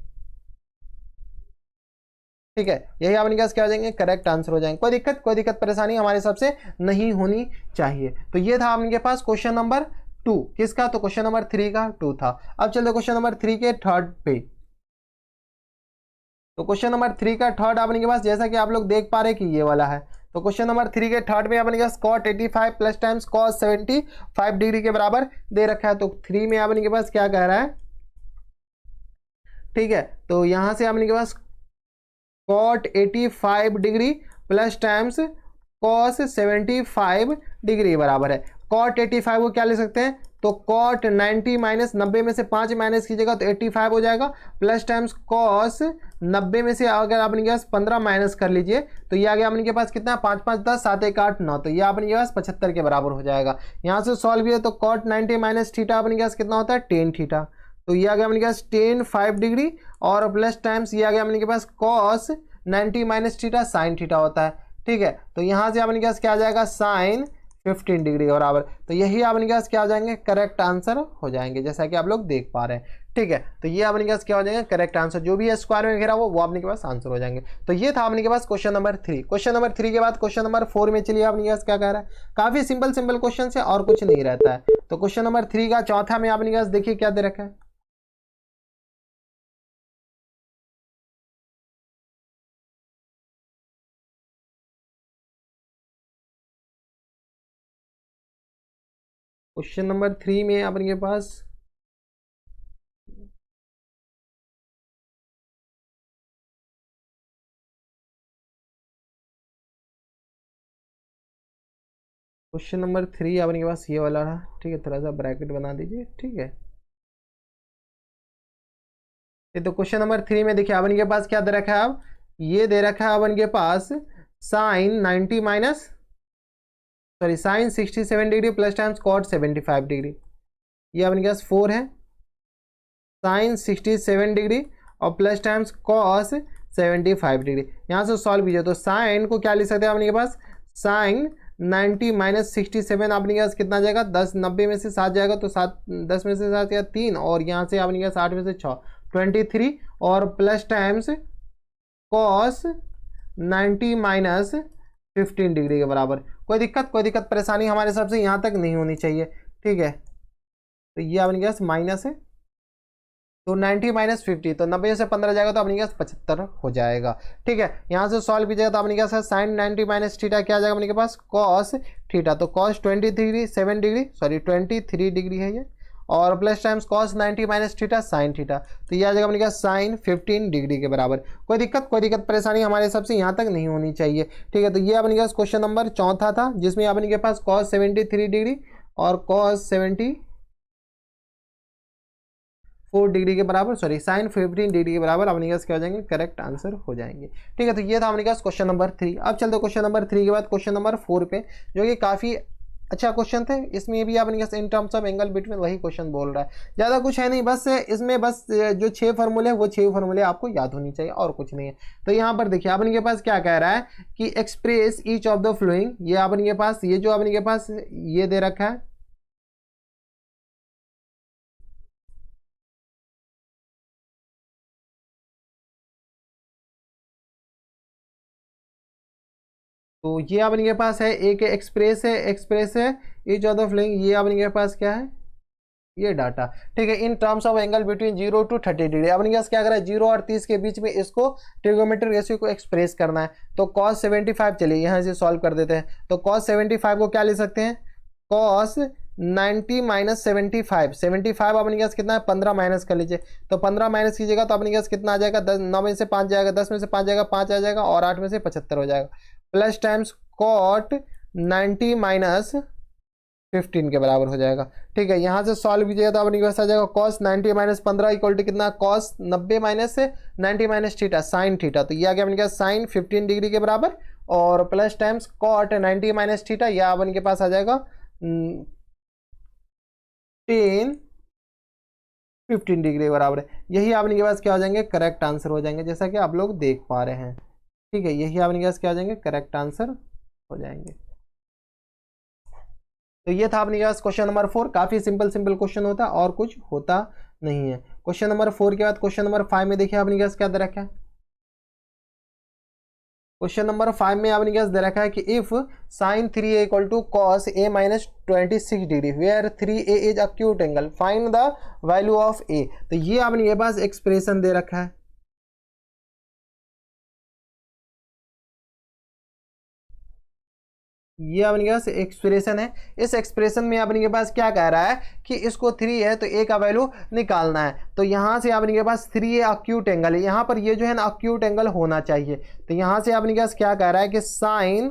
ठीक है। यही आपके पास क्या हो जाएंगे, करेक्ट आंसर हो जाएंगे। कोई दिक्कत परेशानी हमारे हिसाब से नहीं होनी चाहिए। तो ये था आपके पास क्वेश्चन नंबर 2 किसका, तो क्वेश्चन नंबर 3 का 2 था। अब चलते क्वेश्चन नंबर 3 के थर्ड पे। तो क्वेश्चन नंबर 3 का थर्ड आपके पास जैसा कि आप लोग देख पा रहे हैं कि ये वाला है। तो क्वेश्चन नंबर 3 के थर्ड में आपके पास cot 85 plus times cos 75 degree के बराबर दे रखा है। तो 3 में आपके पास क्या कह रहा है, ठीक है। तो यहां से आपके पास cot 85 degree plus times cos 75 degree बराबर है। cot 85 को क्या ले सकते हैं, तो cot 90 माइनस 90 में से 5 माइनस कीजिएगा तो 85 हो जाएगा, प्लस टाइम्स cos 90 में से अगर आपने पास 15 माइनस कर लीजिए तो ये आ गया आपके पास कितना 5 5 10 7 1 8 9, तो ये आपके पास 75 के बराबर हो जाएगा। यहाँ से सॉल्व किया तो cot 90 माइनस थीटा आपके पास कितना होता है tan थीटा, तो ये आ गया अपने पास tan 5 डिग्री, और प्लस टाइम्स ये आ गया अपने पास cos 90 minus theta sine theta होता है, ठीक है। तो यहाँ से अपने पास क्या आ जाएगा साइन 15 डिग्री के बराबर। तो यही आपके पास क्या हो जाएंगे, करेक्ट आंसर हो जाएंगे, जैसा कि आप लोग देख पा रहे हैं, ठीक है। तो ये आपके पास क्या हो जाएंगे, करेक्ट आंसर, जो भी है स्क्वायर में घेरा वो आपके पास आंसर हो जाएंगे। तो ये था आपके पास क्वेश्चन नंबर 3। क्वेश्चन नंबर 3 के बाद क्वेश्चन नंबर 4 में चलिए आपके पास क्या कह रहा है, काफी सिंपल क्वेश्चन है और कुछ नहीं रहता है। तो क्वेश्चन नंबर 3 का चौथा में आपने पास देखिए क्या दे रखा है। क्वेश्चन नंबर 3 में आपके पास क्वेश्चन नंबर 3 आपके पास ये वाला रहा, ठीक है, थोड़ा सा ब्रैकेट बना दीजिए, ठीक है। ये तो क्वेश्चन नंबर 3 में देखिए आपके पास क्या दे रखा है, अब ये दे रखा है आपके पास sine 90 minus sorry sine 67 degree plus times cot 75 degree, ये आपके पास 4 है, साइन 67 डिग्री और प्लस टाइम्स कॉस 75 डिग्री। यहाँ से सॉल्व कीजिए तो साइन को क्या लिख सकते हैं आपके पास, साइन 90 माइनस 67 आपके पास कितना जाएगा, 10, 90 में से 7 जाएगा तो 7, 10 में से 7 या 3, और यहाँ से आपके पास 8 में से 6 23 और plus times cos 90 minus 15 degree के बराबर। कोई दिक्कत परेशानी हमारे हिसाब से यहाँ तक नहीं होनी चाहिए, ठीक है। तो ये आपके पास माइनस है, तो 90 माइनस 50 तो 90 से 15 जाएगा तो अपने पास 75 हो जाएगा, ठीक है। यहाँ से सॉल्व कीजिएगा तो अपने पास साइन 90 माइनस थीटा क्या आ जाएगा अपने पास, कॉस थीटा, तो कॉस 23 डिग्री है ये, और plus times cos 90 minus theta sine theta, तो ये आ जाएगा अपने पास साइन 15 डिग्री के बराबर। कोई दिक्कत परेशानी हमारे हिसाब से यहाँ तक नहीं होनी चाहिए, ठीक है। तो ये अपने पास क्वेश्चन नंबर चौथा था, जिसमें अपने पास कॉस 73 डिग्री और कॉस 74 डिग्री के बराबर सॉरी साइन 15 डिग्री के बराबर अपने पास क्या हो जाएंगे, करेक्ट आंसर हो जाएंगे, ठीक है। तो ये था अपने पास क्वेश्चन नंबर 3। अब चलते क्वेश्चन नंबर 3 के बाद क्वेश्चन नंबर 4 पे, जो कि काफ़ी अच्छा क्वेश्चन थे। इसमें भी अपने पास in terms of angle between वही क्वेश्चन बोल रहा है, ज़्यादा कुछ है नहीं, बस इसमें बस जो 6 फार्मूले हैं वो 6 फार्मूले आपको याद होनी चाहिए और कुछ नहीं है। तो यहाँ पर देखिए अपने के पास क्या कह रहा है कि express each of the flowing, ये अपने के पास ये जो अपने के पास ये दे रखा है, तो ये आपके पास है एक एक्सप्रेस है ईच ऑफ द फ्लोइंग, ये आपके पास क्या है, ये डाटा, ठीक है। इन terms of angle between 0 to 30 degree अपने पास क्या करा है, 0 और 30 के बीच में इसको ट्रिगोनोमेट्रिक रेशियो को एक्सप्रेस करना है। तो cos 75 चलिए यहाँ से सॉल्व कर देते हैं, तो cos 75 को क्या ले सकते हैं, cos 90 माइनस 75 अपने पास कितना है, 15 माइनस कर लीजिए, तो 15 माइनस कीजिएगा तो अपने पास कितना आ जाएगा, 10, 9 में से 5 जाएगा, 10 में से 5 जाएगा, 5 आ जाएगा, और 8 में से 75 हो जाएगा, प्लस टाइम्स कॉट 90 माइनस 15 के बराबर हो जाएगा, ठीक है। यहाँ से सॉल्व कीजिएगा तो अपने पास आ जाएगा cos 90 माइनस 15 इक्वल टू कितना, cos 90 माइनस से 90 माइनस थीटा साइन थीटा, तो ये आ गया अपने पास साइन 15 डिग्री के बराबर, और plus times cot 90 minus theta, यह अपने के पास आ जाएगा 10 15 डिग्री के बराबर है। यही आपने के पास क्या हो जाएंगे, करेक्ट आंसर हो जाएंगे, जैसा कि आप लोग देख पा रहे हैं, ठीक है। यही आपने के पास क्या हो जाएंगे, करेक्ट आंसर हो जाएंगे। तो ये था अपने पास क्वेश्चन नंबर 4, काफी सिंपल क्वेश्चन होता है और कुछ होता नहीं है। क्वेश्चन नंबर 4 के बाद क्वेश्चन नंबर 5 में देखिए अपने पास क्या दे रखा है। क्वेश्चन नंबर 5 में आपने क्या दे रखा है कि if sine 3a equal to cos a minus 26 degree where 3a is acute angle find the value of a, तो ये आपने के पास एक्सप्रेशन दे रखा है, ये अपने पास एक्सप्रेशन है। इस एक्सप्रेशन में अपने के पास क्या कह रहा है कि इसको 3 है तो a का वैल्यू निकालना है, तो यहाँ से अपने के पास 3a अक्यूट एंगल है, यहाँ पर ये जो है ना अक्यूट एंगल होना चाहिए, तो यहाँ से अपने के पास क्या कह रहा है कि साइन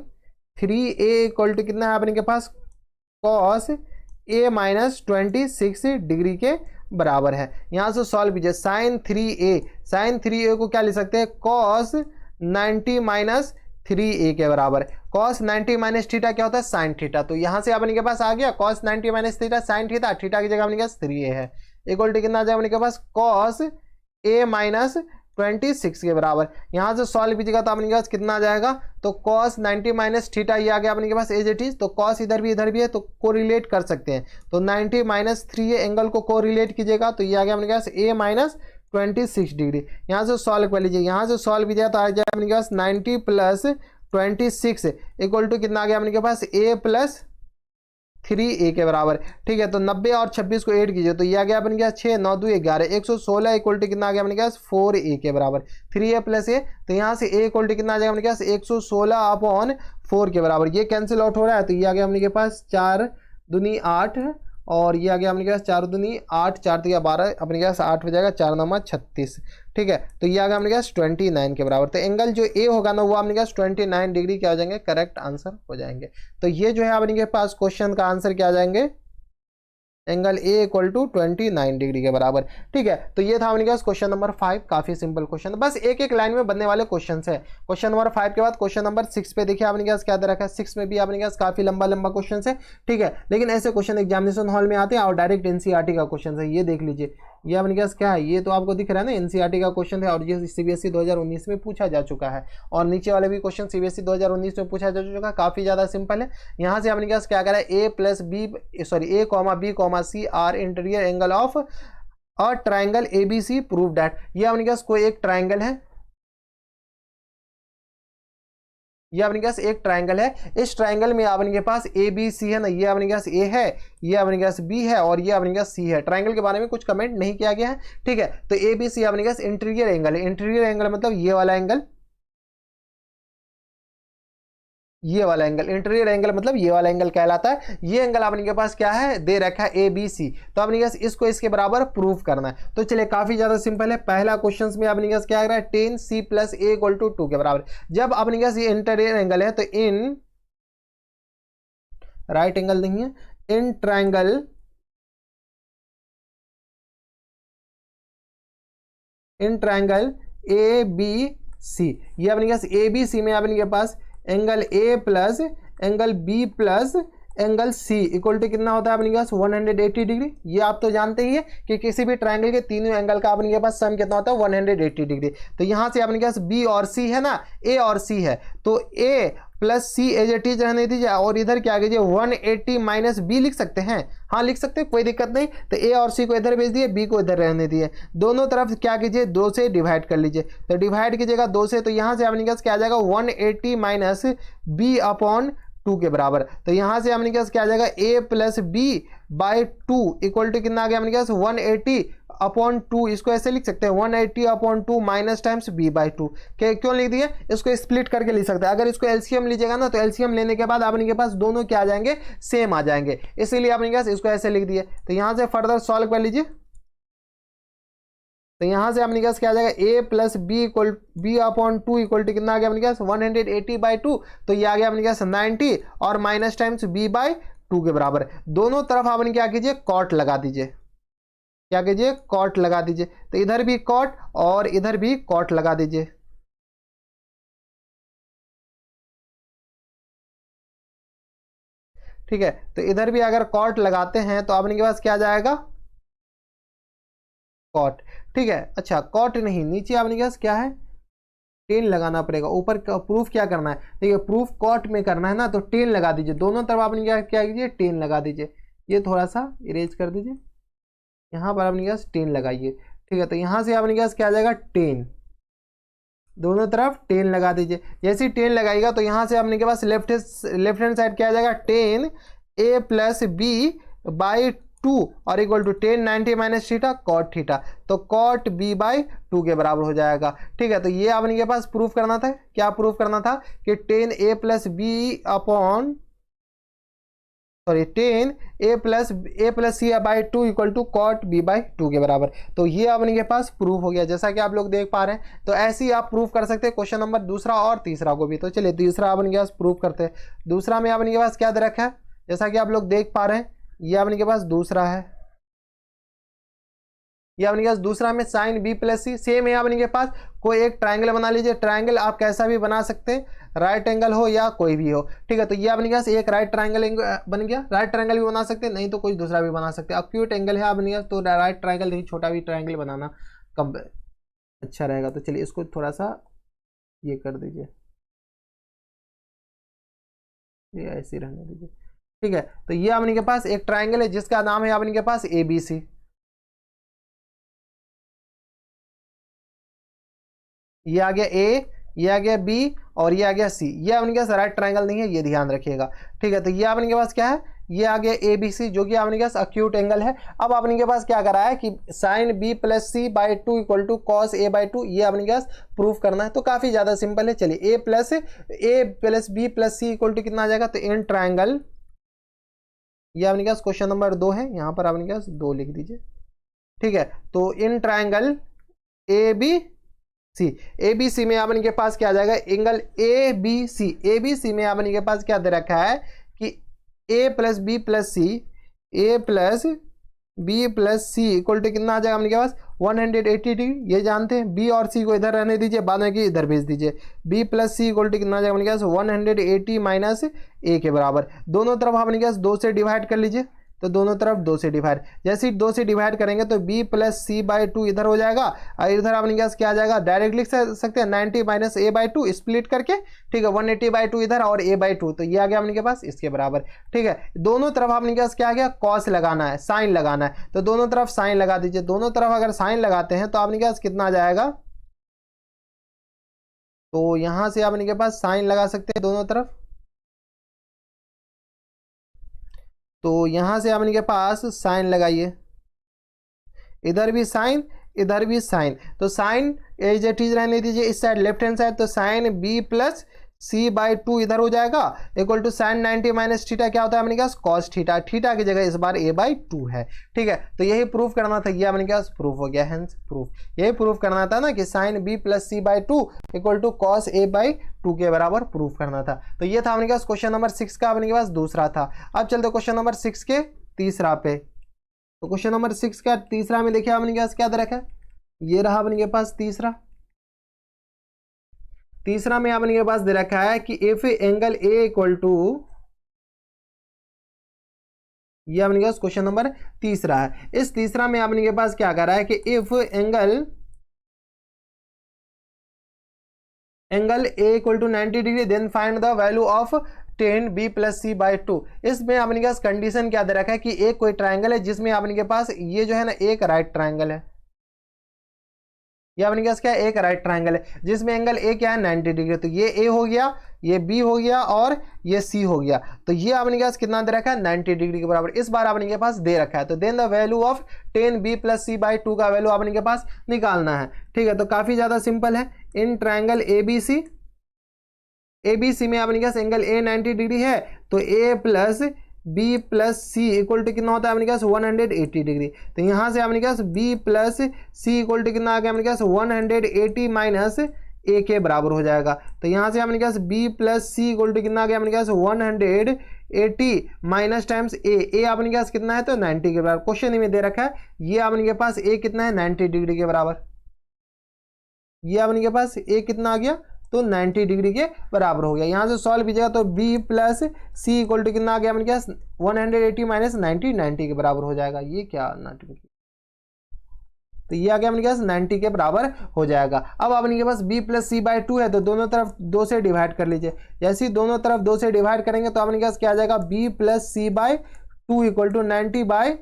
3a इक्वल टू कितना है अपने के पास, कॉस a माइनस 26 डिग्री के बराबर है। यहाँ से सॉल्व कीजिए, साइन 3a को क्या ले सकते हैं, कॉस 90 माइनस 3a के बराबर, cos 90 माइनस थीटा क्या होता है, साइन थीटा, तो यहाँ से अपने के पास आ गया cos 90 minus theta sine theta, theta की जगह अपने के पास 3a है, इक्वल टू कितना आ जाएगा अपने के पास cos a माइनस 26 के बराबर। यहाँ से सॉल्व कीजिएगा तो अपने के पास कितना आ जाएगा, तो cos 90 माइनस थीटा ये आ गया अपने के पास एज इट इज, तो cos इधर भी है तो कोरिलेट कर सकते हैं, तो 90 माइनस 3a एंगल को कोरिलेट कीजिएगा तो ये आ गया अपने के पास a माइनस 26 डिग्री। यहाँ से सॉल्व कर लीजिए, यहाँ से सॉल्व कीजिए तो आ जाए अपने के पास 90 प्लस 26 इक्वल टू कितना आ गया अपने के पास a प्लस 3a के बराबर। ठीक है, तो 90 और 26 को ऐड कीजिए तो ये आ गया बन गया 6, 9 2 11, 116 इक्वल टू कितना आ गया बन गया 4a के बराबर। 3a प्लस a, तो यहाँ से a इक्वल टू कितना आ जाएगा बन गया 116 अपॉन 4 के बराबर। ये कैंसिल आउट हो रहा है तो ये आ गया अपने पास 4 दूनी 8 और ये आ गया अपने पास 4 दूनी 8, 4 तिया 12, अपने पास 8 हो जाएगा, 4 9 36। ठीक है, तो ये आ गया अपने पास 29 के बराबर। तो एंगल जो ए होगा ना वो अपने पास 29 डिग्री क्या हो जाएंगे, करेक्ट आंसर हो जाएंगे। तो ये जो है अपने पास क्वेश्चन का आंसर क्या आ जाएंगे, angle A equal to 29 degree के बराबर। ठीक है, तो ये था अपने पास क्वेश्चन नंबर 5। काफी सिंपल क्वेश्चन, बस एक एक लाइन में बनने वाले क्वेश्चन है। क्वेश्चन नंबर 5 के बाद क्वेश्चन नंबर 6 पे देखिए आपने क्या दे रखा है। 6 में भी आपने क्या काफी लंबा लंबा क्वेश्चन है। ठीक है, लेकिन ऐसे क्वेश्चन एग्जामिनेशन हॉल में आते हैं और डायरेक्ट एनसीईआरटी का क्वेश्चन है। ये देख लीजिए, ये अपने पास क्या है, ये तो आपको दिख रहा है ना एनसीईआरटी का क्वेश्चन है और ये सीबीएसई 2019 में पूछा जा चुका है। और नीचे वाले भी क्वेश्चन सीबीएसई 2019 में पूछा जा चुका है, काफी ज्यादा सिंपल है। यहाँ से अपने पास क्या करा है, A plus B A comma B comma C are interior angle of a triangle ABC prove that. ये अपने पास कोई एक ट्राइंगल है, ये अपने पास एक ट्राइंगल है। इस ट्राइंगल में अपने के पास ए बी सी है ना, ये अपने पास ए है, ये अपने पास बी है और ये अपने पास सी है। ट्राइंगल के बारे में कुछ कमेंट नहीं किया गया है। ठीक है, तो ए बी सी अपने पास इंटीरियर एंगल है। इंटीरियर एंगल मतलब ये वाला एंगल, ये वाला एंगल इंटीरियर एंगल मतलब ये वाला एंगल कहलाता है। ये एंगल अपने के पास क्या है, दे रखा है ए बी सी, तो अपने पास इसको इसके बराबर प्रूफ करना है। तो चलिए काफी ज्यादा सिंपल है। पहला क्वेश्चन में अपने पास क्या आ रहा है, tan C plus A equal to 2 के बराबर। जब अपने पास ये इंटीरियर एंगल है तो इन राइट एंगल नहीं है, इन ट्राइंगल ए बी सी, ये अपने पास ए बी सी में अपने के पास angle A plus angle B plus angle C equal to कितना होता है अपने पास 180 डिग्री। ये आप तो जानते ही है कि किसी भी ट्राइंगल के तीनों एंगल का अपने पास सम कितना होता है 180 डिग्री। तो यहाँ से अपने पास बी और सी है ना, ए और सी है, तो ए प्लस सी एज ए टीज रहने दीजिए और इधर क्या कीजिए 180 माइनस बी लिख सकते हैं। हाँ लिख सकते हैं, कोई दिक्कत नहीं। तो ए और सी को इधर भेज दिए, बी को इधर रहने दिए। दोनों तरफ क्या कीजिए 2 से डिवाइड कर लीजिए। तो डिवाइड कीजिएगा 2 से, तो यहाँ से अपने पास क्या आ जाएगा 180 माइनस बी अपॉन 2 के बराबर। तो यहाँ से अपने पास क्या आ जाएगा a plus B by 2 equal to कितना आ गया अपने पास 180 अपॉन 2। इसको ऐसे लिख सकते हैं 180 upon 2 minus times b by 2। क्यों लिख दिए, इसको स्प्लिट करके लिख सकते हैं। अगर इसको एलसीएम लीजिएगा ना तो एलसीएम लेने के बाद अपने के पास दोनों क्या आ जाएंगे, सेम आ जाएंगे, इसीलिए अपने पास इसको ऐसे लिख दिए। तो यहाँ से फर्दर सॉल्व कर लीजिए। तो यहां से अपने पास क्या आ जाएगा a plus B equal B upon 2 equal to कितना आ गया अपने पास 180 बाई 2। तो ये आ गया अपने पास 90 और माइनस टाइम्स b बाई 2 के बराबर। दोनों तरफ आपने क्या कीजिए कॉट लगा दीजिए, क्या कीजिए कॉट लगा दीजिए। तो इधर भी कॉट और इधर भी कॉट लगा दीजिए। ठीक है, तो इधर भी अगर कॉट लगाते हैं तो अपने के पास क्या आ जाएगा कॉट। ठीक है, अच्छा कॉट नहीं, नीचे आपने क्या क्या है टेन लगाना पड़ेगा। ऊपर प्रूफ क्या करना है, देखिए प्रूफ कॉट में करना है ना, तो टेन लगा दीजिए। दोनों तरफ आपने क्या क्या कीजिए टेन लगा दीजिए। ये थोड़ा सा इरेज कर दीजिए, यहाँ पर आपने क्या 10 लगाइए। ठीक है, तो यहाँ से आपने क्या क्या आ जाएगा 10, दोनों तरफ 10 लगा दीजिए। जैसे ही 10 लगाइएगा तो यहाँ से आपने के पास लेफ्ट हैंड साइड क्या आ जाएगा 10 a प्लस बी बाई 2 और equal to 10 90 minus theta cot theta, तो कॉट b बाई 2 के बराबर हो जाएगा। ठीक है, तो ये आपने के पास प्रूफ करना था, क्या प्रूफ करना था कि 10 a plus B upon sorry 10 a plus C by 2 equal to cot b by 2 के बराबर। तो ये अपने के पास प्रूफ हो गया, जैसा कि आप लोग देख पा रहे हैं। तो ऐसे ही आप प्रूफ कर सकते हैं क्वेश्चन नंबर दूसरा और तीसरा को भी। तो चलिए दूसरा अपने के पास प्रूफ करते हैं। दूसरा में अपने के पास क्या दे रखा है, जैसा कि आप लोग देख पा रहे हैं, ये अपने के पास दूसरा है, ये अपने पास दूसरा में साइन बी प्लस सी सेम है। अपने के पास कोई एक ट्राइंगल बना लीजिए। ट्राइंगल आप कैसा भी बना सकते हैं, राइट एंगल हो या कोई भी हो। ठीक है, तो ये अपने पास एक राइट ट्राइंगल बन गया। राइट ट्राइंगल भी बना सकते हैं, नहीं तो कोई दूसरा भी बना सकते हैं। एक्यूट एंगल है अपने पास, तो राइट ट्राइंगल नहीं छोटा भी ट्राइंगल बनाना कम अच्छा रहेगा। तो चलिए इसको थोड़ा सा ये कर दीजिए, ये ऐसे रहने दीजिए। ठीक है, तो ये अपने के पास एक ट्राइंगल है जिसका नाम है अपने के पास ABC। ये आ गया A, ये आ गया B और ये आ गया C। ये अपने के पास राइट ट्राइंगल नहीं है, ये ध्यान रखिएगा। ठीक है, तो ये अपने के पास क्या है ये आ गया ABC जो कि आपने पास एक्यूट एंगल है। अब आपने के पास क्या करा है कि sine B plus C by two equal to cos A by two, ये आपने पास प्रूफ करना है। तो काफी ज्यादा सिंपल है। चलिए A plus B plus C equal to कितना आ जाएगा, तो इन ट्राइंगल, ये आपने पास क्वेश्चन नंबर 2 है, यहाँ पर आपने पास 2 लिख दीजिए, ठीक है। तो इन ट्राइंगल ABC में आपने के पास क्या आ जाएगा, एंगल ABC में आपने के पास क्या दे रखा है कि A plus B plus C equal to कितना आ जाएगा आपने के पास 180 डिग्री, ये जानते हैं। B और C को इधर रहने दीजिए, बाद में कि इधर भेज दीजिए। B plus C equal to कितना आ जाएगा आपने के पास 180 माइनस A के बराबर। दोनों तरफ आपने के पास 2 से डिवाइड कर लीजिए, तो दोनों तरफ 2 से डिवाइड, जैसे ही 2 से डिवाइड करेंगे तो B plus C by two इधर हो जाएगा, और इधर आपने पास क्या आ जाएगा, डायरेक्ट लिख सकते हैं 90 minus A by to split करके, ठीक है। 180 बाई टू इधर और A बाई टू, तो ये आ गया आपने के पास इसके बराबर, ठीक है। दोनों तरफ आपने पास क्या आ गया, कॉस लगाना है, साइन लगाना है, तो दोनों तरफ साइन लगा दीजिए। दोनों तरफ अगर साइन लगाते हैं तो आपने पास कितना आ जाएगा, तो यहां से आपने के पास साइन लगा सकते हैं दोनों तरफ, तो यहां से आपने के पास साइन लगाइए, इधर भी साइन इधर भी साइन, तो साइन एज इट इज रहने दीजिए इस साइड लेफ्ट हैंड साइड, तो sine B plus C by two इधर हो जाएगा equal to sine 90 minus theta क्या होता है अपने पास, कॉस थीटा। थीटा की जगह इस बार A बाई टू है, ठीक है। तो यही प्रूफ करना था, ये अपने पास प्रूफ हो गया, हेंस प्रूफ। यही प्रूफ करना था ना कि sine B plus C by two equal to cos A by two के बराबर प्रूफ करना था। तो ये था अपने पास क्वेश्चन नंबर 6 का, अपने पास दूसरा था। अब चलते क्वेश्चन नंबर 6 के तीसरा पे। तो क्वेश्चन नंबर 6 का तीसरा में देखिए अपने पास क्या दे रखा है, ये रहा अपने पास तीसरा में आपने के पास दे रखा है कि if angle A equal to, ये आपने के पास क्वेश्चन नंबर तीसरा है। इस तीसरा में आपने के पास क्या कर रहा है कि if angle A equal to 90 degree then find the value of tan B plus C by two. इसमें आपने के पास कंडीशन क्या दे रखा है कि एक कोई ट्राइंगल है जिसमें आपने के पास ये जो है ना एक राइट ट्राइंगल है, ये अपने पास क्या है, एक राइट ट्राइंगल है जिसमें एंगल A क्या है 90 डिग्री। तो ये A हो गया, ये B हो गया और ये C हो गया। तो ये अपने पास कितना दे रखा है 90 डिग्री के बराबर, इस बार अपने के पास दे रखा है। तो then the value of tan B plus C by two का वैल्यू अपने के पास निकालना है, ठीक है। तो काफी ज्यादा सिंपल है। इन ट्राइंगल ABC में अपने पास एंगल A 90 डिग्री है, तो A plus B plus C equal to कितना होता है अपने पास 180 डिग्री। तो यहाँ से अपने पास B plus C equal to कितना आ गया अपने पास 180 माइनस A के बराबर हो जाएगा। तो यहाँ से अपने पास B plus C equal to कितना आ गया अपने पास 180 माइनस टाइम्स A अपने पास कितना है, तो 90 के बराबर। क्वेश्चन में दे रखा है ये अपने के पास A कितना है 90 डिग्री के बराबर, ये अपने के पास A कितना आ गया, तो 90 डिग्री के बराबर हो गया। यहां से सॉल्व कीजिएगा तो B plus C equal to कितना आ गया अपने पास 180 माइनस 90 के बराबर हो जाएगा। ये क्या 90, तो ये आ गया अपने पास 90 के बराबर हो जाएगा। अब अपने के पास B plus C by two है, तो दोनों तरफ 2 से डिवाइड कर लीजिए। जैसे ही दोनों तरफ 2 से डिवाइड करेंगे तो अपने पास क्या आ जाएगा, B plus C by two equal to 90 by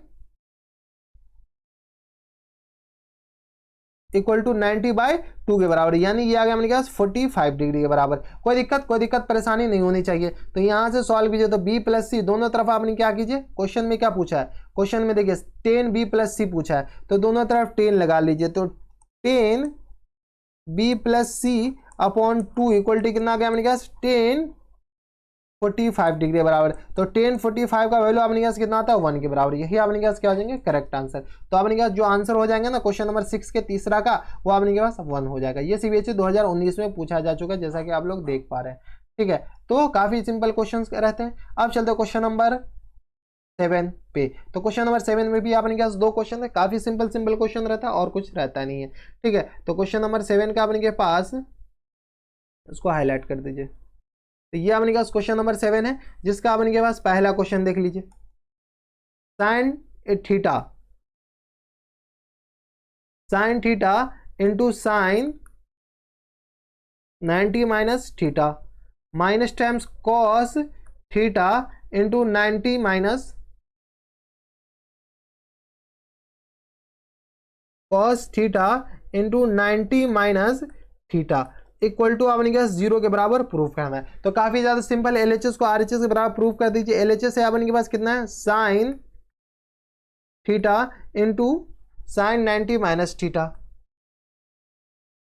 equal to 90 by two के बराबर, यानी ये आ गया अपने पास 45 डिग्री के बराबर। कोई दिक्कत परेशानी नहीं होनी चाहिए। तो यहां से सॉल्व कीजिए तो B प्लस सी दोनों तरफ आपने क्या कीजिए, क्वेश्चन में क्या पूछा है, क्वेश्चन में देखिए tan B प्लस सी पूछा है, तो दोनों तरफ tan लगा लीजिए। तो tan B plus C upon two equal to कितना आ गया अपने पास tan 45 डिग्री के बराबर। तो tan 45 का वैल्यू अपने पास कितना आता है 1 के बराबर। यही अपने पास क्या हो जाएंगे करेक्ट आंसर। तो अपने पास जो आंसर हो जाएंगे ना क्वेश्चन नंबर 6 के तीसरा का, वो अपने के पास 1 हो जाएगा। ये CBSE 2019 में पूछा जा चुका है, जैसा कि आप लोग देख पा रहे हैं, ठीक है। तो काफी सिंपल क्वेश्चन रहते हैं। अब चलते क्वेश्चन नंबर 7 पे। तो क्वेश्चन नंबर 7 में भी अपने पास 2 क्वेश्चन है, काफी सिंपल क्वेश्चन रहता है और कुछ रहता नहीं है, ठीक है। तो क्वेश्चन नंबर 7 का अपने के पास, इसको हाईलाइट कर दीजिए। तो ये अपने पास क्वेश्चन नंबर 7 है, जिसका अपने के पास पहला क्वेश्चन देख लीजिए। Sine theta into sine 90 minus theta minus times cos theta into 90 minus cos theta into 90 minus theta. Equal to आपने क्या 0 के बराबर प्रूफ करना है। तो काफी ज्यादा सिंपल, एलएचएस को आरएचएस के बराबर प्रूफ कर दीजिए। एलएचएस है अपने के पास कितना है, sine theta into sine 90 minus theta,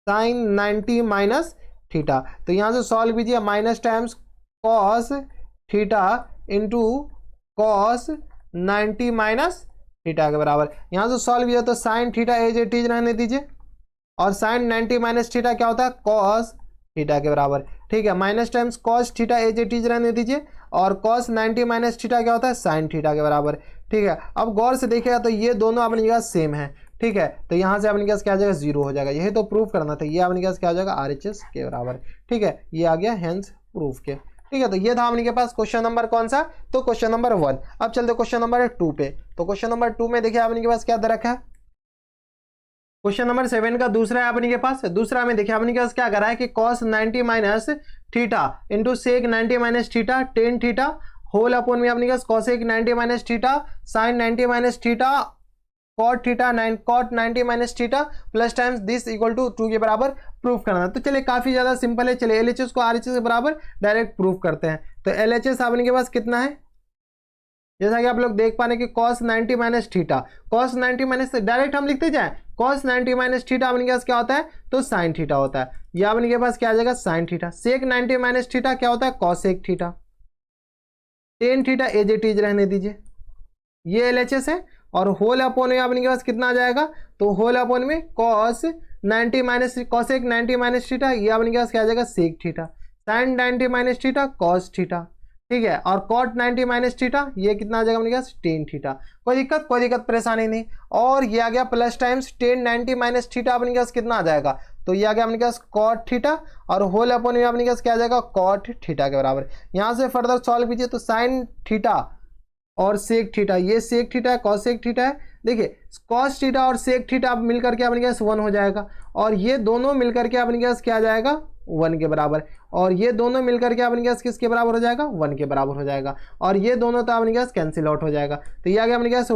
sine 90 minus theta. तो यहां से सॉल्व कीजिए, minus times cos theta into cos 90 minus theta के बराबर। यहां से सॉल्व किया तो sine theta as it is रहने दीजिए, और साइन 90 माइनस थीटा क्या होता है, कॉस थीटा के बराबर। ठीक है, minus times cos theta as it is रहने दीजिए, और कॉस 90 माइनस थीटा क्या होता है, साइन थीटा के बराबर। ठीक है, अब गौर से देखिएगा तो ये दोनों अपनी जगह सेम है। ठीक है, तो यहाँ से अपने पास क्या आ जाएगा, 0 हो जाएगा। यही तो प्रूफ करना था, ये अपने पास क्या हो जाएगा, आरएचएस के बराबर। ठीक है, ये आ गया हेंस प्रूफ के। ठीक है, तो ये था अपने पास क्वेश्चन नंबर कौन सा, तो क्वेश्चन नंबर 1। अब चलते क्वेश्चन नंबर 2 पे। तो क्वेश्चन नंबर 2 में देखिए अपने पास क्या दे रखा है, क्वेश्चन नंबर 7 का दूसरा है अपने के पास। दूसरा में देखिए अपने के पास क्या करा है कि cos 90 minus theta into sec 90 minus theta tan theta whole upon में अपने पास cosec 90 minus theta sine 90 minus theta cot theta cot 90 minus theta plus times this equal to 2 के बराबर प्रूफ करना है। तो चलिए काफी ज्यादा सिंपल है, चलिए एलएचएस को आरएचएस के बराबर डायरेक्ट प्रूफ करते हैं। तो एलएचएस अपने के पास कितना है, जैसा कि आप लोग देख पा रहे हैं कि cos 90 minus theta, cos 90 minus direct हम लिखते जाएं, cos 90 माइनस थीटा अपने के पास क्या होता है, तो साइन थीटा होता है। यह अपने के पास क्या आ जाएगा, sine theta. Sec 90 minus theta क्या होता है, cosec theta. Tan theta as it is रहने दीजिए, ये एलएचएस है। और होल अपॉन में अपने के पास कितना आ जाएगा, तो होल अपॉन में cos 90 minus cosec 90 minus theta, ये अपने के पास क्या आ जाएगा, sec theta. Sine 90 minus theta cos theta. ठीक है, और cot 90 माइनस थीटा ये कितना आ जाएगा अपने पास, टेन थीटा। कोई दिक्कत परेशानी नहीं। और ये आ गया plus times ten 90 minus theta अपने पास कितना आ जाएगा, तो ये आ गया अपने पास cot थीटा, और होल अपॉन में अपने पास क्या आ जाएगा, cot थीटा के बराबर। यहाँ से फर्दर सॉल्व कीजिए तो साइन थीटा और सेक थीटा, ये सेक थीटा है, cosec थीटा है। देखिए cos थीटा और सेक थीटा अब मिलकर के अपने पास 1 हो जाएगा, और ये दोनों मिलकर के अपने पास क्या आ जाएगा, 1 के बराबर। और ये दोनों मिलकर के अपने पास किसके बराबर हो जाएगा, 1 के बराबर हो जाएगा। और ये दोनों तो अपने पास कैंसिल आउट हो जाएगा। तो ये आ गया अपने पास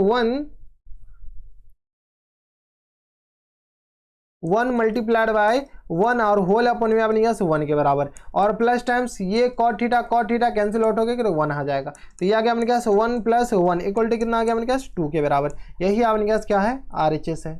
1 मल्टीप्लाइड बाय 1 और होल अपॉन में अपने पास 1 के बराबर, और प्लस टाइम्स ये cot थीटा कैंसिल आउट हो गया, 1 आ जाएगा। तो ये आ गया अपने पास 1 + 1 इक्वल टू कितना आ गया अपने पास, 2 के बराबर। यही अपने पास क्या है, आरएचएस है।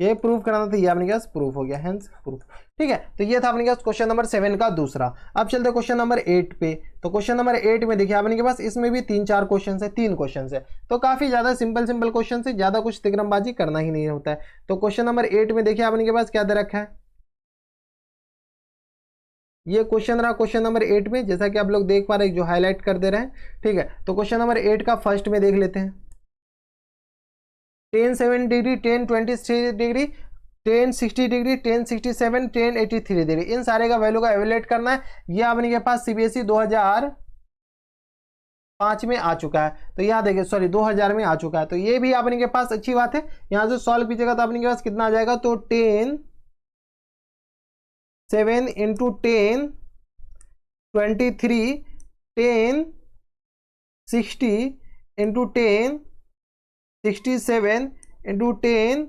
ये प्रूफ करना था, ये अपने पास प्रूफ हो गया, हेंस प्रूफ। ठीक है, तो ये था अपने पास क्वेश्चन नंबर 7 का दूसरा। अब चलते क्वेश्चन नंबर 8 पे। तो क्वेश्चन नंबर 8 में देखिए अपने के पास इसमें भी 3-4 क्वेश्चन है, 3 क्वेश्चन है। तो काफी ज्यादा सिंपल क्वेश्चन है, ज्यादा कुछ तिकड़मबाजी करना ही नहीं होता है। तो क्वेश्चन नंबर 8 में देखिए अपने के पास क्या दे रखा है, ये क्वेश्चन रहा क्वेश्चन नंबर 8 में, जैसा कि आप लोग देख पा रहे हैं जो हाईलाइट कर दे रहे हैं। ठीक है, तो क्वेश्चन नंबर 8 का फर्स्ट में देख लेते हैं। tan 70 degree, tan 23 degree, tan 60 degree, tan 67, tan 83 degree, इन सारे का वैल्यू का एवेल्यूएट करना है। ये अपने के पास सीबीएसई 2005 में आ चुका है। तो यहाँ देखिए, सॉरी 2000 में आ चुका है। तो ये भी अपने के पास अच्छी बात है। यहाँ से सॉल्व कीजिएगा तो अपने के पास कितना आ जाएगा, तो tan 7 into tan 23 tan 60 into tan 67 into tan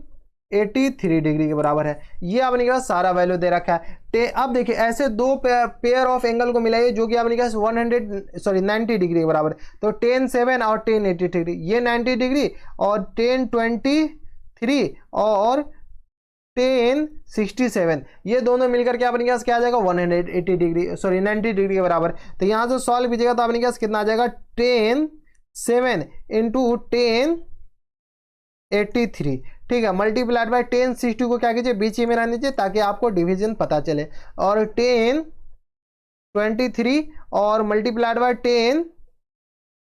83 degree के बराबर है। ये आपने के पास सारा वैल्यू दे रखा है। अब देखिए ऐसे दो पेयर ऑफ एंगल को मिलाइए जो कि आपने के पास 90 डिग्री के बराबर। तो tan 7 और tan 80 डिग्री, ये 90 डिग्री, और tan 23 और tan 67, ये दोनों मिलकर के अपने पास क्या आ जाएगा, 180 डिग्री, 90 डिग्री के बराबर। तो यहाँ से सॉल्व कीजिएगा तो अपने पास कितना आ जाएगा, tan 7 इंटू tan 83। ठीक है, मल्टीप्लाइड बाय tan 60 को क्या कीजिए, बीच ही में रहने दीजिए ताकि आपको डिवीजन पता चले, और tan 23 और मल्टीप्लाइड बाय tan